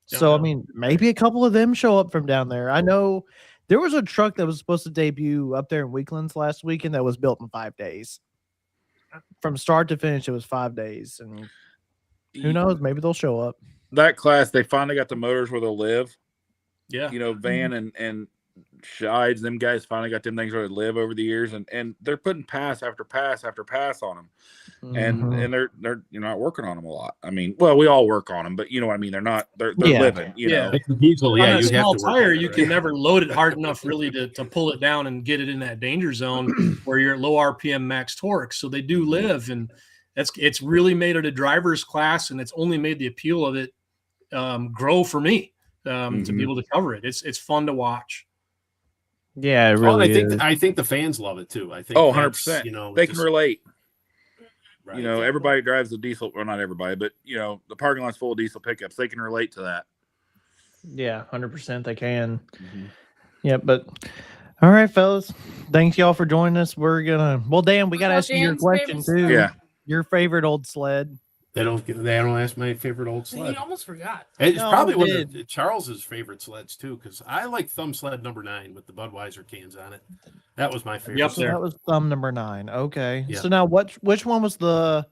Speaker 1: So, I mean, maybe a couple of them show up from down there. I know there was a truck that was supposed to debut up there in Weaklands last weekend that was built in 5 days. From start to finish, it was 5 days. And who knows? Maybe they'll show up.
Speaker 3: That class, they finally got the motors where they'll live.
Speaker 2: Yeah.
Speaker 3: You know, Van and Shides, them guys finally got them things where they live over the years, and they're putting pass after pass after pass on them. And they're not working on them a lot. I mean, well, we all work on them, but you know what I mean. They're living. You know,
Speaker 6: diesel. Yeah,
Speaker 2: on a
Speaker 6: you
Speaker 2: small
Speaker 6: have to work
Speaker 2: tire,
Speaker 6: on it,
Speaker 2: you
Speaker 6: right?
Speaker 2: can never load it hard enough really to pull it down and get it in that danger zone where you're at low RPM max torque. So they do live, and it's really made it a driver's class, and it's only made the appeal of it grow for me to be able to cover it. It's fun to watch.
Speaker 1: Yeah, it really is.
Speaker 6: I think the fans love it too. I think
Speaker 3: 100%.
Speaker 6: You know,
Speaker 3: they can relate.
Speaker 6: Right.
Speaker 3: You know, everybody drives a diesel. Well, not everybody, but you know, the parking lot's full of diesel pickups. They can relate to that.
Speaker 1: Yeah, 100% they can. Yeah, but all right, fellas. Thanks y'all for joining us. We're gonna Dan, we gotta ask you your question too.
Speaker 3: Yeah.
Speaker 1: Your favorite old sled.
Speaker 6: They don't ask my favorite old sled.
Speaker 5: You almost forgot.
Speaker 6: It's probably one of Charles's favorite sleds too, because I like Thumb Sled number 9 with the Budweiser cans on it. That was my favorite.
Speaker 2: Yep,
Speaker 1: So that was Thumb number 9. Okay.
Speaker 6: Yeah.
Speaker 1: So now which one was there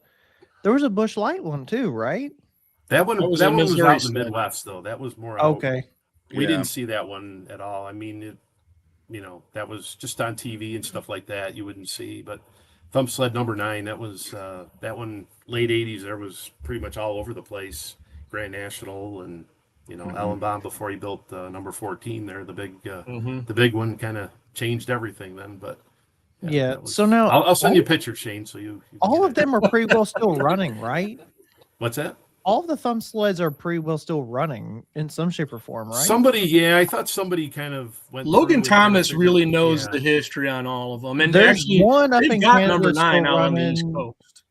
Speaker 1: was a Busch Light one too, right?
Speaker 6: That one was out in the Midwest though. That was more
Speaker 1: okay.
Speaker 6: We didn't see that one at all. I mean, that was just on TV and stuff like that. You wouldn't see, but Thumb Sled number 9, that was that one late 80s. There was pretty much all over the place. Grand National and Alan Baum before he built number 14 there. The big one kind of changed everything then. But
Speaker 1: yeah. So now
Speaker 6: I'll send you a picture, Shane. So you
Speaker 1: all of them are pretty well still running, right?
Speaker 6: What's that?
Speaker 1: All of the Thumb sleds are pretty well still running in some shape or form, right?
Speaker 6: I thought somebody kind of went.
Speaker 2: Logan Thomas really knows the history on all of them, and
Speaker 1: there's
Speaker 2: actually
Speaker 1: one up in Canada
Speaker 2: number 9 out on the
Speaker 1: running.
Speaker 2: East Coast.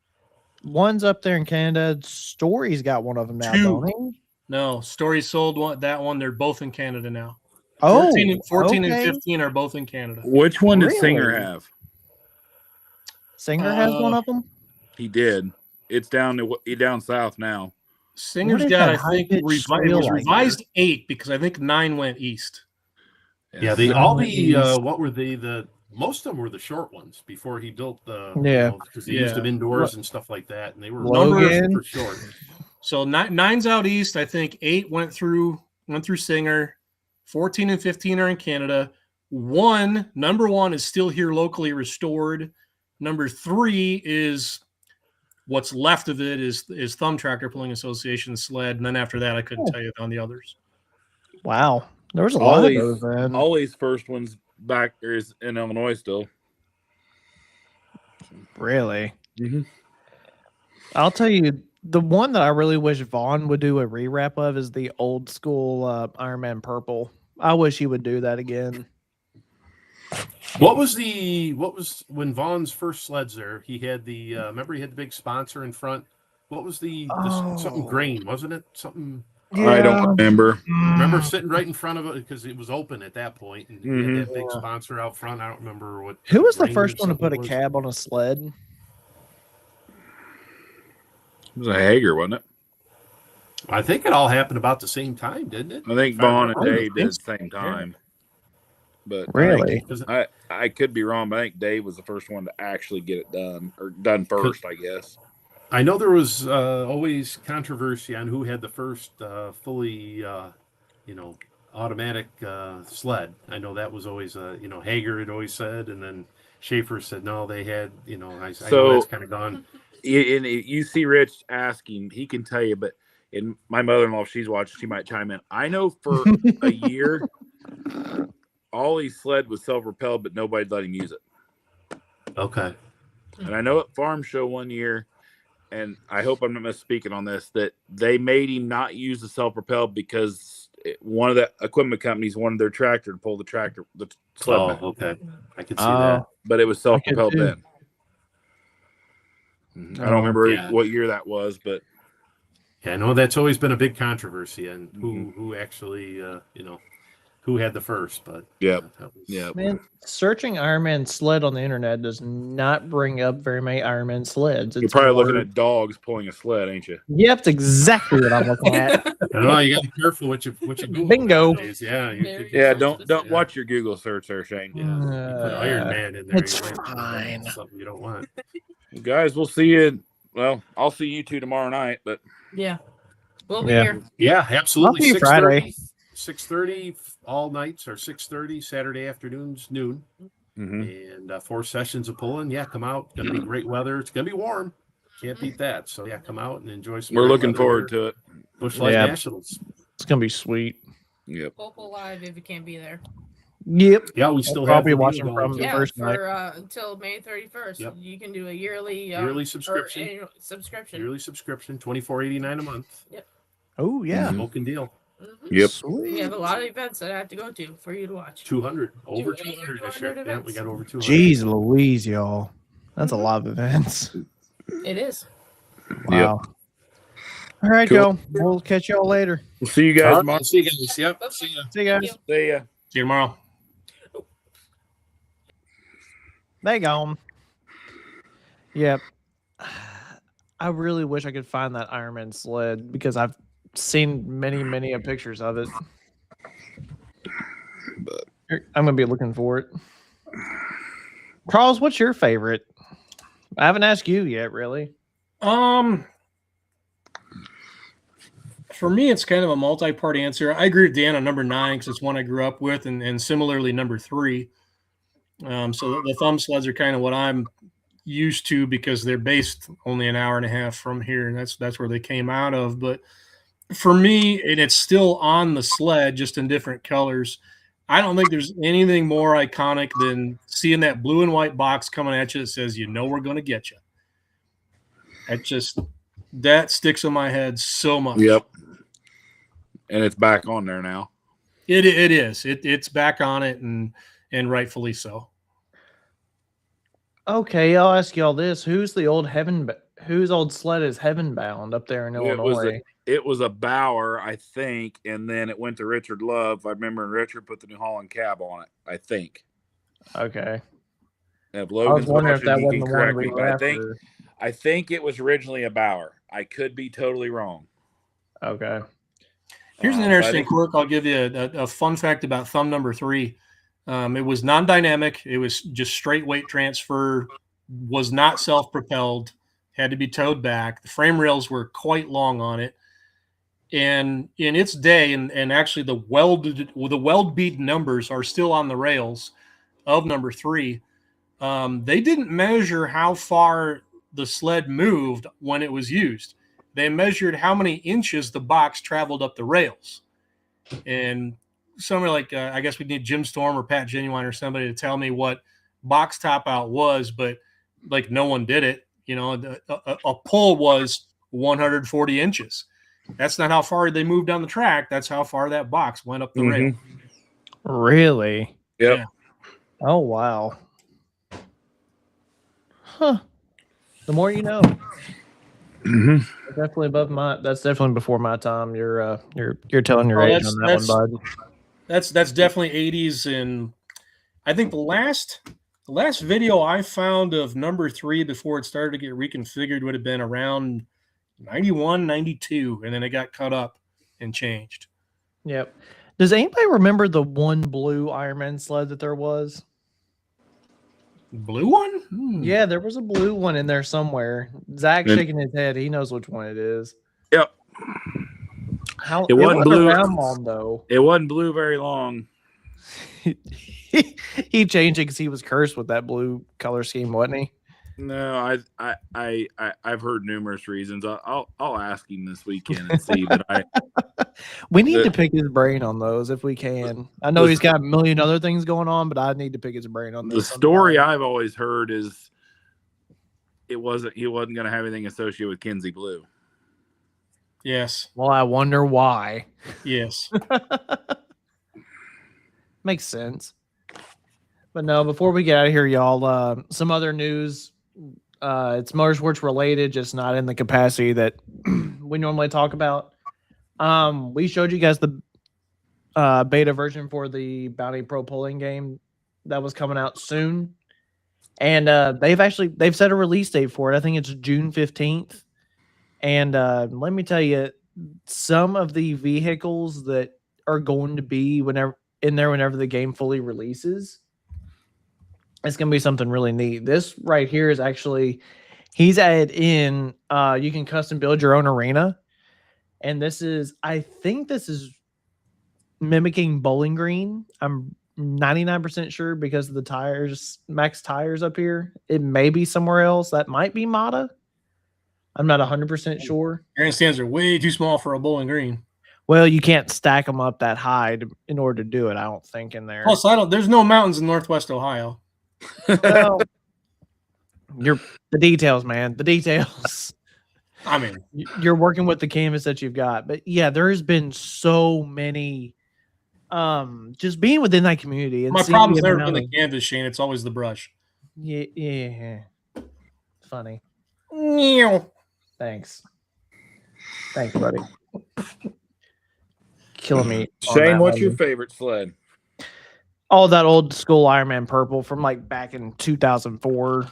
Speaker 1: One's up there in Canada. Story's got one of them now,
Speaker 2: 2.
Speaker 1: don't he?
Speaker 2: No, Story sold that one. They're both in Canada now.
Speaker 1: Oh,
Speaker 2: 14 and 15 are both in Canada.
Speaker 3: Which one did Singer have?
Speaker 1: Singer has one of them?
Speaker 3: He did. It's down south now.
Speaker 2: Singer's got, I think, it was revised 8 because I think 9 went east.
Speaker 6: Yeah, what were most of them were the short ones before he built the because he used them indoors and stuff like that, and they were super short.
Speaker 2: So 9's out east. I think 8 went through Singer. 14 and 15 are in Canada. Number 1 is still here locally restored. Number 3 is what's left of it is Thumb Tractor Pulling Association sled, and then after that, I couldn't tell you on the others.
Speaker 1: Wow, there was a lot of those. Man.
Speaker 3: Ollie's first one's back there is in Illinois still.
Speaker 1: Really? I'll tell you, the one that I really wish Vaughn would do a rewrap of is the old school Iron Man Purple. I wish he would do that again.
Speaker 6: What was when Vaughn's first sleds there? He had remember he had the big sponsor in front. What was something grain, wasn't it? Something.
Speaker 1: Yeah.
Speaker 3: I don't remember.
Speaker 6: Remember sitting right in front of it because it was open at that point, and he had that big sponsor out front. I don't remember what.
Speaker 1: Who was the first one to put a cab on a sled?
Speaker 3: It was a Hager, wasn't it?
Speaker 6: I think it all happened about the same time, didn't it?
Speaker 3: I think Vaughn and Dave did at the same time. But
Speaker 1: really,
Speaker 3: I could be wrong, but I think Dave was the first one to actually get it done, or done first, I guess.
Speaker 6: I know there was always controversy on who had the first fully, automatic sled. I know that was always, Hager had always said, and then Schaefer said no, they had, I know that's kind of gone.
Speaker 3: And you see Rich asking, he can tell you, but in my mother-in-law, if she's watching, she might chime in. I know for a year, Ollie's sled was self-propelled, but nobody let him use it.
Speaker 6: Okay.
Speaker 3: And I know at Farm Show one year, and I hope I'm not misspeaking on this, that they made him not use the self-propelled because one of the equipment companies wanted their tractor to pull the sled.
Speaker 6: Oh, okay. I could see that.
Speaker 3: But it was self-propelled then. I don't remember what year that was, but
Speaker 6: yeah, I know that's always been a big controversy and who actually, who had the first, but
Speaker 3: Yep.
Speaker 6: that was-
Speaker 3: Yep.
Speaker 1: Man, searching Ironman sled on the internet does not bring up very many Ironman sleds.
Speaker 3: You're
Speaker 1: It's
Speaker 3: probably
Speaker 1: more-
Speaker 3: looking at dogs pulling a sled, ain't you?
Speaker 1: Yep, that's exactly what I'm looking at.
Speaker 6: I don't know. You got to be careful what you Google.
Speaker 1: Bingo.
Speaker 6: Nowadays. Yeah. You could
Speaker 3: Yeah,
Speaker 6: get
Speaker 3: don't
Speaker 6: something-
Speaker 3: watch your Google search there, Shane.
Speaker 6: Yeah. You put Iron Man in there.
Speaker 1: It's
Speaker 6: you might find
Speaker 1: fine.
Speaker 6: something you don't want.
Speaker 3: Guys, we'll see you. Well, I'll see you two tomorrow night, but
Speaker 5: Yeah. We'll be
Speaker 1: Yeah.
Speaker 5: here.
Speaker 6: Yeah, absolutely.
Speaker 1: I'll see you Friday.
Speaker 6: 6:30 all nights, or 6:30 Saturday afternoons, noon,
Speaker 3: mhm.
Speaker 6: and 4 sessions of pulling. Yeah, come out. Gonna be great weather. It's gonna be warm. Can't beat that. So yeah, come out and enjoy some.
Speaker 3: We're
Speaker 6: great
Speaker 3: looking
Speaker 6: weather
Speaker 3: forward
Speaker 6: here.
Speaker 3: to it.
Speaker 6: Bushlight
Speaker 1: Yeah.
Speaker 6: Nationals.
Speaker 1: It's gonna be sweet.
Speaker 3: Yep.
Speaker 5: Vocal live if you can't be there.
Speaker 1: Yep.
Speaker 6: Yeah, we still
Speaker 1: I'll
Speaker 6: have
Speaker 1: probably
Speaker 6: the
Speaker 1: watch
Speaker 6: deal
Speaker 1: them
Speaker 6: going,
Speaker 1: from
Speaker 6: too.
Speaker 1: the
Speaker 5: Yeah,
Speaker 1: first
Speaker 5: for
Speaker 1: night.
Speaker 5: until May 31st.
Speaker 6: Yep.
Speaker 5: You can do a yearly
Speaker 6: subscription.
Speaker 5: or annual subscription.
Speaker 6: Yearly subscription, $24.89 a month.
Speaker 1: Oh yeah.
Speaker 6: Smoking deal.
Speaker 5: Mhm.
Speaker 3: Yep.
Speaker 5: We have a lot of events that I have to go to for you to watch.
Speaker 6: 200 over
Speaker 5: 200
Speaker 6: 200 this year. Yeah, we
Speaker 5: events.
Speaker 6: got over 200.
Speaker 1: Jeez Louise, y'all. That's a lot of events.
Speaker 5: It is.
Speaker 1: Wow. All right,
Speaker 3: Cool.
Speaker 1: y'all. We'll catch y'all later.
Speaker 3: We'll see you
Speaker 6: All
Speaker 3: guys
Speaker 6: right,
Speaker 3: tomorrow.
Speaker 6: see you guys. Yep. See ya.
Speaker 1: See you guys.
Speaker 3: See ya.
Speaker 2: See you tomorrow.
Speaker 1: They gone. Yep. I really wish I could find that Ironman sled because I've seen many pictures of it. I'm gonna be looking for it. Charles, what's your favorite? I haven't asked you yet, really.
Speaker 2: For me, it's kind of a multi-part answer. I agree with Dan on number 9 because it's one I grew up with, and similarly number 3. So the thumb sleds are kind of what I'm used to because they're based only an hour and a half from here, and that's where they came out of. But for me, and it's still on the sled, just in different colors. I don't think there's anything more iconic than seeing that blue and white box coming at you that says, we're going to get you. That sticks in my head so much.
Speaker 3: Yep. And it's back on there now.
Speaker 2: It is. It's back on it, and rightfully so.
Speaker 1: Okay, I'll ask y'all this: whose old sled is Heaven Bound up there in Illinois?
Speaker 3: It was a Bauer, I think, and then it went to Richard Love. I remember Richard put the New Holland cab on it, I think.
Speaker 1: Okay.
Speaker 3: And if
Speaker 1: I was
Speaker 3: Logan's
Speaker 1: wondering if
Speaker 3: watching,
Speaker 1: that
Speaker 3: he
Speaker 1: wasn't
Speaker 3: can
Speaker 1: the one
Speaker 3: correct
Speaker 1: we
Speaker 3: me,
Speaker 1: were
Speaker 3: but
Speaker 1: after.
Speaker 3: I think it was originally a Bauer. I could be totally wrong.
Speaker 1: Okay.
Speaker 2: Here's an
Speaker 3: I
Speaker 2: interesting
Speaker 3: think-
Speaker 2: quirk. I'll give you a fun fact about thumb number 3. It was non-dynamic. It was just straight weight transfer, was not self-propelled, had to be towed back. The frame rails were quite long on it. And in its day, and actually the weld bead numbers are still on the rails of number 3. They didn't measure how far the sled moved when it was used. They measured how many inches the box traveled up the rails. And somebody like, I guess we need Jim Storm or Pat Genuine or somebody to tell me what box top out was, but like no one did it. A pull was 140 inches. That's not how far they moved down the track. That's how far that box went up the rail.
Speaker 1: Really?
Speaker 3: Yep.
Speaker 2: Yeah.
Speaker 1: Oh wow. Huh. The more you know.
Speaker 3: Mm-hmm.
Speaker 1: That's definitely before my time. You're telling your
Speaker 2: Oh,
Speaker 1: age on that one, bud.
Speaker 2: That's definitely 80s. And I think the last video I found of number 3 before it started to get reconfigured would have been around 91, 92. And then it got cut up and changed.
Speaker 1: Yep. Does anybody remember the one blue Ironman sled that there was?
Speaker 2: Blue one?
Speaker 1: Yeah, there was a blue one in there somewhere. Zach's shaking his head. He knows which one it is.
Speaker 3: Yep.
Speaker 1: It
Speaker 3: wasn't blue.
Speaker 1: around long, though.
Speaker 3: It wasn't blue very long.
Speaker 1: He changed it because he was cursed with that blue color scheme, wasn't he?
Speaker 3: No, I've heard numerous reasons. I'll ask him this weekend and see. But
Speaker 1: we need to pick his brain on those if we can. I know he's got a million other things going on, but I need to pick his brain on
Speaker 3: the
Speaker 1: this.
Speaker 3: story I've always heard is he wasn't going to have anything associated with Kinsey Blue.
Speaker 2: Yes.
Speaker 1: Well, I wonder why.
Speaker 2: Yes.
Speaker 1: Makes sense. But no, before we get out of here, y'all, some other news. It's motorsports related, just not in the capacity that we normally talk about. We showed you guys the beta version for the Bounty Pro polling game that was coming out soon. And they've set a release date for it. I think it's June 15th. And let me tell you, some of the vehicles that are going to be whenever the game fully releases, it's going to be something really neat. This right here is actually, he's added in, you can custom build your own arena. And I think this is mimicking Bowling Green. I'm 99% sure because of the tires, max tires up here. It may be somewhere else. That might be Mata. I'm not 100% sure.
Speaker 2: Grandstands are way too small for a Bowling Green.
Speaker 1: Well, you can't stack them up that high in order to do it, I don't think, in there.
Speaker 2: Plus, there's no mountains in Northwest Ohio.
Speaker 1: Well, the details, man. The details.
Speaker 2: I mean,
Speaker 1: you're working with the canvas that you've got. But yeah, there's been so many just being within that community. And
Speaker 2: my problem's never been the canvas, Shane. It's always the brush.
Speaker 1: Yeah. Funny. Thanks, buddy. Killing me.
Speaker 3: Shane, what's your favorite sled?
Speaker 1: Oh, that old school Ironman purple from like back in 2004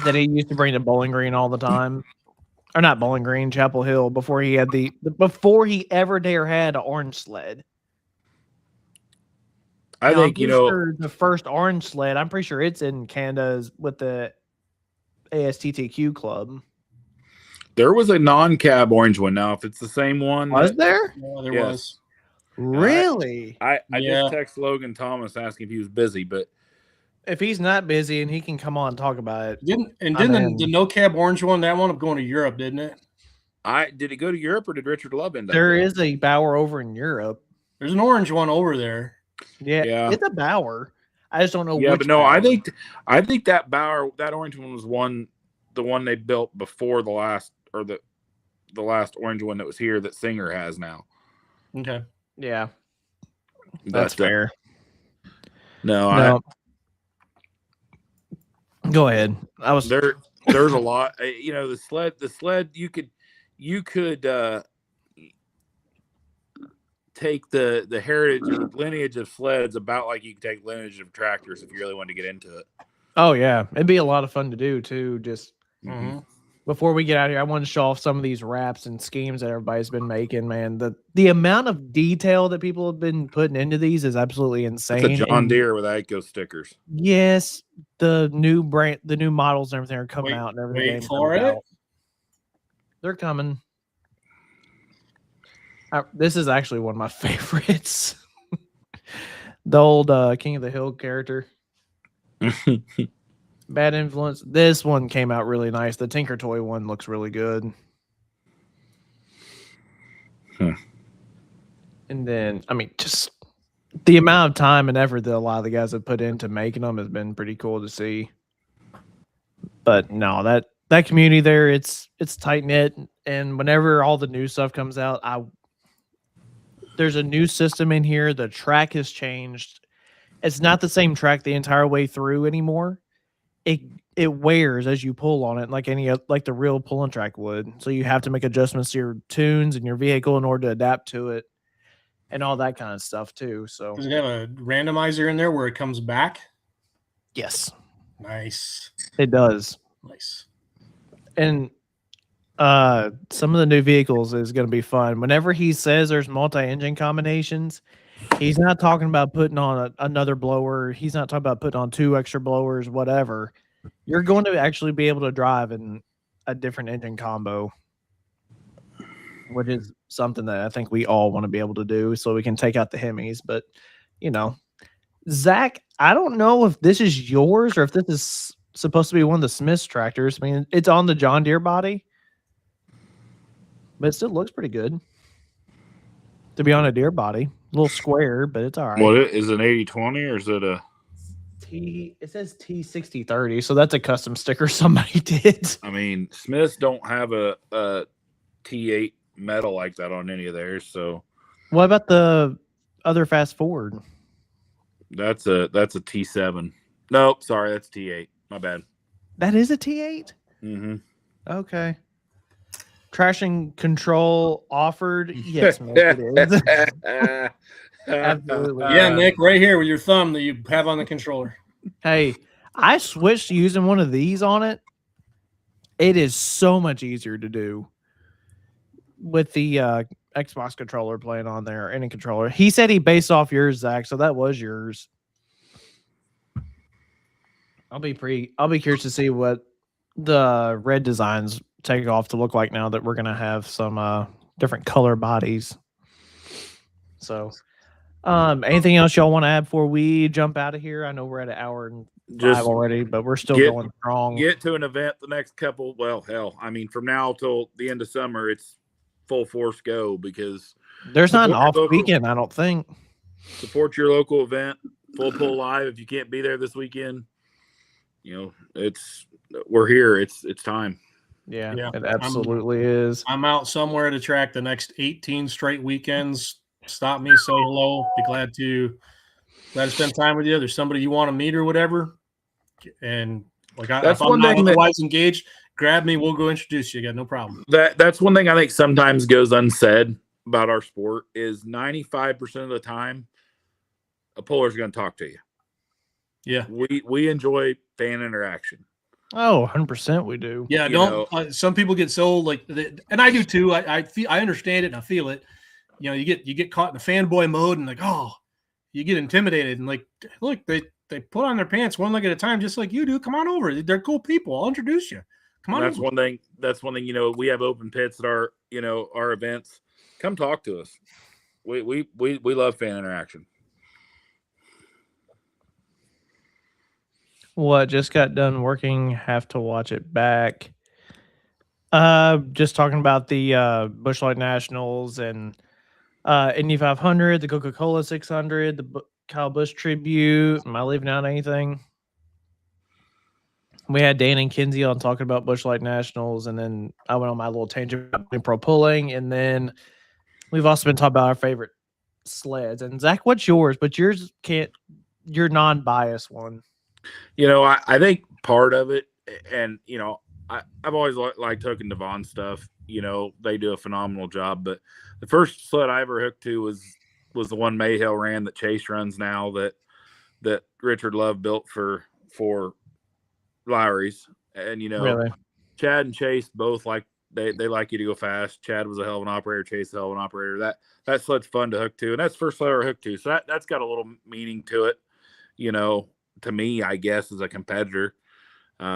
Speaker 1: that he used to bring to Bowling Green all the time. Or not Bowling Green, Chapel Hill, before he had before he ever had an orange sled.
Speaker 3: I think,
Speaker 1: the first orange sled, I'm pretty sure it's in Canada with the ASTTQ club.
Speaker 3: There was a non-cab orange one. Now, if it's the same one.
Speaker 1: Was there?
Speaker 2: Yeah, there was.
Speaker 1: Really?
Speaker 3: I just text Logan Thomas asking if he was busy, but
Speaker 1: if he's not busy and he can come on and talk about it.
Speaker 2: Didn't the no cab orange one, that wound up going to Europe, didn't it?
Speaker 3: Did it go to Europe or did Richard Love end up?
Speaker 1: There is a Bauer over in Europe.
Speaker 2: There's an orange one over there.
Speaker 1: Yeah. It's a Bauer. I just don't know.
Speaker 3: Yeah,
Speaker 1: which
Speaker 3: but no,
Speaker 1: Bauer.
Speaker 3: I think that Bauer, that orange one was the one they built before the last orange one that was here that Singer has now.
Speaker 2: Okay.
Speaker 1: Yeah. That's fair.
Speaker 3: No.
Speaker 1: Go ahead.
Speaker 3: There's a lot. The sled you could take the heritage or lineage of sleds about like you could take lineage of tractors if you really wanted to get into it.
Speaker 1: Oh yeah, it'd be a lot of fun to do too. Just before we get out of here, I want to show off some of these wraps and schemes that everybody's been making. Man, the amount of detail that people have been putting into these is absolutely insane.
Speaker 3: It's a John Deere with Echo stickers.
Speaker 1: Yes, the new models and everything are coming out and everything.
Speaker 2: Wait for it.
Speaker 1: They're coming. This is actually one of my favorites. The old King of the Hill character. Bad Influence. This one came out really nice. The Tinker Toy one looks really good. And then, just the amount of time and effort that a lot of the guys have put into making them has been pretty cool to see. But no, that community there, it's tight knit. And whenever all the new stuff comes out, there's a new system in here. The track has changed. It's not the same track the entire way through anymore. It wears as you pull on it, like the real pulling track would. So you have to make adjustments to your tunes and your vehicle in order to adapt to it, and all that kind of stuff too. So
Speaker 2: does it have a randomizer in there where it comes back?
Speaker 1: Yes.
Speaker 2: Nice.
Speaker 1: It does.
Speaker 2: Nice.
Speaker 1: And some of the new vehicles is going to be fun. Whenever he says there's multi-engine combinations, he's not talking about putting on another blower. He's not talking about putting on 2 extra blowers, whatever. You're going to actually be able to drive in a different engine combo, which is something that I think we all want to be able to do so we can take out the Hemis. But, Zach, I don't know if this is yours or if this is supposed to be one of the Smith's tractors. I mean, it's on the John Deere body, but it still looks pretty good to be on a Deere body. A little square, but it's all right.
Speaker 3: What is it, an 80-20 or is it a
Speaker 1: T? It says T6030, so that's a custom sticker somebody did.
Speaker 3: I mean, Smiths don't have a T8 metal like that on any of theirs. So,
Speaker 1: what about the other Fast Forward?
Speaker 3: That's a T7. Nope, sorry, that's T8. My bad.
Speaker 1: That is a T8.
Speaker 3: Mm-hmm.
Speaker 1: Okay. Traction control offered. Yes, Nick, it is. Absolutely.
Speaker 2: Yeah, Nick, right here with your thumb that you have on the controller.
Speaker 1: Hey, I switched to using one of these on it. It is so much easier to do with the Xbox controller playing on there, any controller. He said he based off yours, Zach, so that was yours. I'll be curious to see what the red designs take off to look like now that we're gonna have some different color bodies. So anything else y'all want to add before we jump out of here? I know we're at an hour and five already, but we're still going strong.
Speaker 3: Get to an event the next couple. Well, hell, I mean, from now till the end of summer, it's full force go because
Speaker 1: there's not an off weekend. I don't think.
Speaker 3: Support your local event. Full pull live. If you can't be there this weekend, we're here. It's time.
Speaker 1: Yeah, it absolutely is.
Speaker 2: I'm out somewhere at a track the next 18 straight weekends. Stop me, say hello. Be glad to spend time with you. There's somebody you want to meet or whatever. And if I'm not otherwise engaged, grab me. We'll go introduce you. I got no problem.
Speaker 3: That's one thing I think sometimes goes unsaid about our sport is 95% of the time, a puller's going to talk to you.
Speaker 2: Yeah.
Speaker 3: We enjoy fan interaction.
Speaker 1: Oh, 100% we do.
Speaker 2: Yeah. Some people get so and I do too. I understand it and I feel it. You get caught in the fanboy mode and you get intimidated and look, they put on their pants one leg at a time, just like you do. Come on over. They're cool people. I'll introduce you. Come on.
Speaker 3: That's one thing. We have open pits at our events. Come talk to us. We love fan interaction.
Speaker 1: What just got done working? Have to watch it back. Just talking about the Busch Light Nationals and Indy 500, the Coca-Cola 600, the Kyle Busch tribute. Am I leaving out anything? We had Dan and Kinsey on talking about Busch Light Nationals, and then I went on my little tangent about pro pulling, and then we've also been talking about our favorite sleds. And Zach, what's yours? But yours your non-biased one.
Speaker 3: I think part of it, and I've always liked hooking to Vaughn stuff. They do a phenomenal job. But the first sled I ever hooked to was the one Mayhill ran that Chase runs now that Richard Love built for Lowry's. And
Speaker 1: really?
Speaker 3: Chad and Chase both they like you to go fast. Chad was a hell of an operator. Chase a hell of an operator. That sled's fun to hook to, and that's the first sled I ever hooked to. So that's got a little meaning to it. To me, I guess, as a competitor.
Speaker 1: If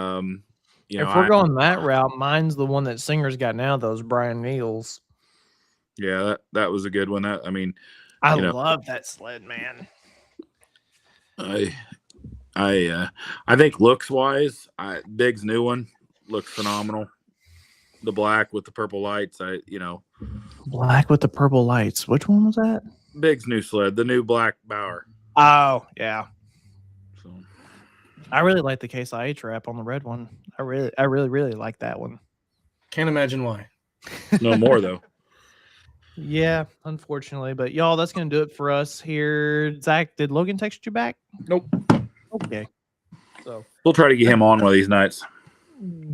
Speaker 1: we're going that route, mine's the one that Singer's got now, those Brian Neals.
Speaker 3: Yeah, that was a good one. I
Speaker 1: love that sled, man.
Speaker 3: I think looks wise, Big's new one looks phenomenal. The black with the purple lights,
Speaker 1: Black with the purple lights. Which one was that?
Speaker 3: Big's new sled, the new black Bauer.
Speaker 1: Oh, yeah. I really like the Case IH wrap on the red one. I really like that one.
Speaker 2: Can't imagine why.
Speaker 3: No more though.
Speaker 1: Yeah, unfortunately. But y'all, that's gonna do it for us here. Zach, did Logan text you back?
Speaker 3: Nope.
Speaker 1: Okay. So
Speaker 3: we'll try to get him on one of these nights.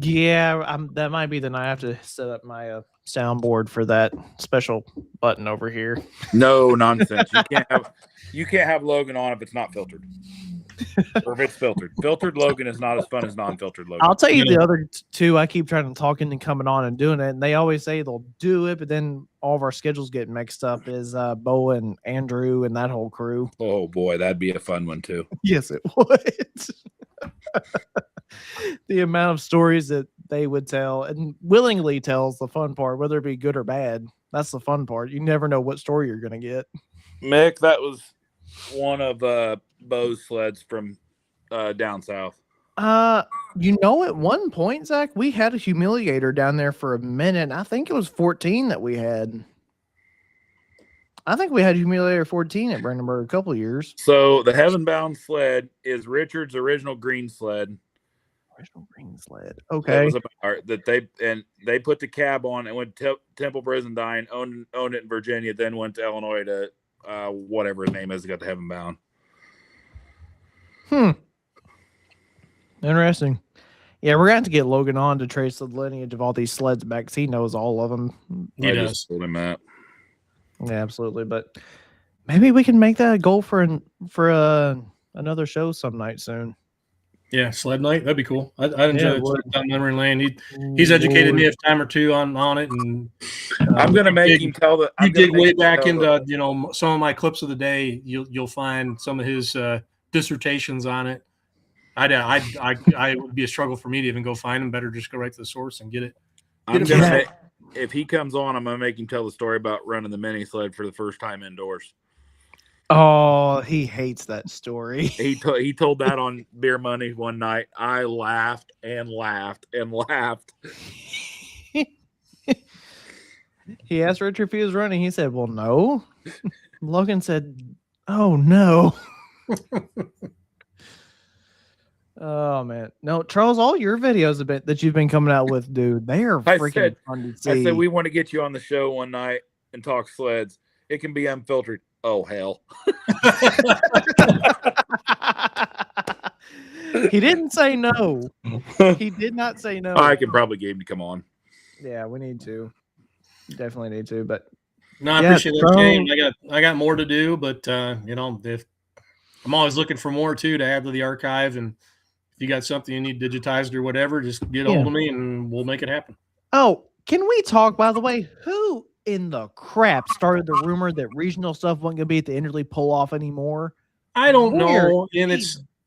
Speaker 1: Yeah, that might be the night I have to set up my soundboard for that special button over here.
Speaker 3: No nonsense. You can't have Logan on if it's not filtered. Or if it's filtered. Filtered Logan is not as fun as non-filtered Logan.
Speaker 1: I'll tell you the other two I keep trying to talk into coming on and doing it, and they always say they'll do it, but then all of our schedules get mixed up is Bo and Andrew and that whole crew.
Speaker 3: Oh boy, that'd be a fun one too.
Speaker 1: Yes, it would. The amount of stories that they would tell and willingly tells the fun part, whether it be good or bad. That's the fun part. You never know what story you're going to get.
Speaker 3: Mick, that was one of Bo's sleds from down south.
Speaker 1: At one point, Zach, we had a humiliator down there for a minute. I think it was 14 that we had. I think we had humiliator 14 at Brandenburg a couple of years.
Speaker 3: So the Heaven Bound sled is Richard's original green sled.
Speaker 1: Original green sled. Okay.
Speaker 3: They put the cab on and went to Temple Brizendine, owned it in Virginia, then went to Illinois to whatever his name is, got the Heaven Bound.
Speaker 1: Interesting. Yeah, we're going to have to get Logan on to trace the lineage of all these sleds back because he knows all of them.
Speaker 2: He
Speaker 3: I
Speaker 2: does.
Speaker 3: just told him that.
Speaker 1: Yeah, absolutely. But maybe we can make that a goal for another show some night soon.
Speaker 2: Yeah, sled night. That'd be cool. I enjoy it down memory lane. He's
Speaker 1: Ooh,
Speaker 2: educated me
Speaker 1: Lord.
Speaker 2: a time or two on it, and
Speaker 3: I'm gonna make him tell the.
Speaker 2: You
Speaker 3: I'm gonna
Speaker 2: dig
Speaker 3: make
Speaker 2: way
Speaker 3: him
Speaker 2: back
Speaker 3: tell
Speaker 2: into
Speaker 3: the-
Speaker 2: some of my clips of the day. You'll find some of his dissertations on it. I would be a struggle for me to even go find him. Better just go right to the source and get it.
Speaker 3: I'm
Speaker 2: it
Speaker 3: gonna
Speaker 2: from-
Speaker 3: make, if he comes on, I'm gonna make him tell the story about running the mini sled for the first time indoors.
Speaker 1: Oh, he hates that story.
Speaker 3: He told that on Beer Money one night. I laughed and laughed and laughed.
Speaker 1: He asked Richard if he was running. He said, "Well, no." Logan said, "Oh no." Oh man, no, Charles. All your videos that you've been coming out with, dude, they are freaking fun to see.
Speaker 3: I said we want to get you on the show one night and talk sleds. It can be unfiltered. Oh hell.
Speaker 1: He didn't say no. He did not say no.
Speaker 3: I could probably get him to come on.
Speaker 1: Yeah, we need to. Definitely need to. But
Speaker 2: no, I appreciate that, James. I got more to do, but if I'm always looking for more too to add to the archive, and if you got something you need digitized or whatever, just get a hold of me and we'll make it happen.
Speaker 1: Oh, can we talk, by the way, who in the crap started the rumor that regional stuff wasn't going to be at the Interleague pull-off anymore?
Speaker 2: I don't know, and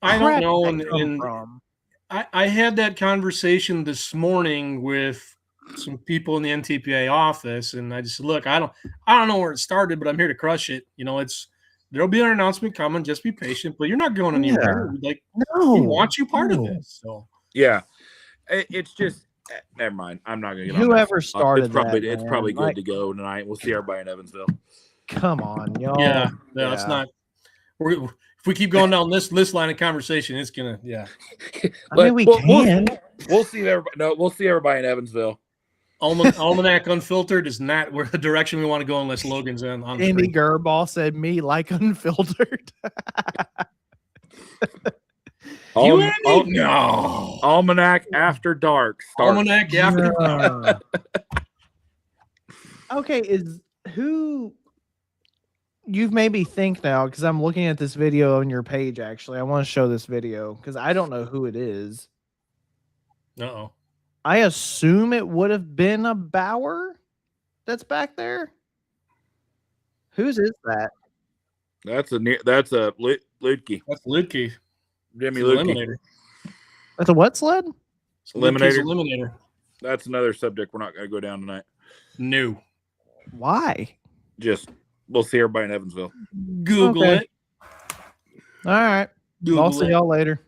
Speaker 2: I don't know, and
Speaker 1: from?
Speaker 2: I had that conversation this morning with some people in the NTPA office, and I just said, look, I don't know where it started, but I'm here to crush it. There'll be an announcement coming. Just be patient, but you're not going anywhere. Like,
Speaker 1: No,
Speaker 2: we want you part of this. So
Speaker 3: yeah, it's just never mind. I'm not gonna get
Speaker 1: whoever
Speaker 3: on
Speaker 1: started
Speaker 3: it's probably good to go tonight. We'll see everybody in Evansville.
Speaker 1: Come on, y'all.
Speaker 2: Yeah, it's not. If we keep going down this line of conversation, it's gonna. Yeah,
Speaker 1: I mean, we can.
Speaker 3: We'll see everybody. No, we'll see everybody in Evansville.
Speaker 2: Almanac Unfiltered is not where the direction we want to go unless Logan's on.
Speaker 1: Andy Gerball said, "Me like unfiltered."
Speaker 2: No.
Speaker 3: Almanac After Dark.
Speaker 2: Almanac After Dark.
Speaker 1: Okay, is who you've made me think now because I'm looking at this video on your page. Actually, I want to show this video because I don't know who it is.
Speaker 2: Uh-oh.
Speaker 1: I assume it would have been a Bauer that's back there. Whose is that?
Speaker 3: That's a Lutke.
Speaker 2: That's Lutke.
Speaker 3: Jimmy
Speaker 2: Eliminator.
Speaker 1: That's a what sled?
Speaker 2: Eliminator.
Speaker 3: That's another subject we're not going to go down tonight.
Speaker 2: No.
Speaker 1: Why?
Speaker 3: Just we'll see everybody in Evansville.
Speaker 2: Google it.
Speaker 1: All right. I'll see y'all later.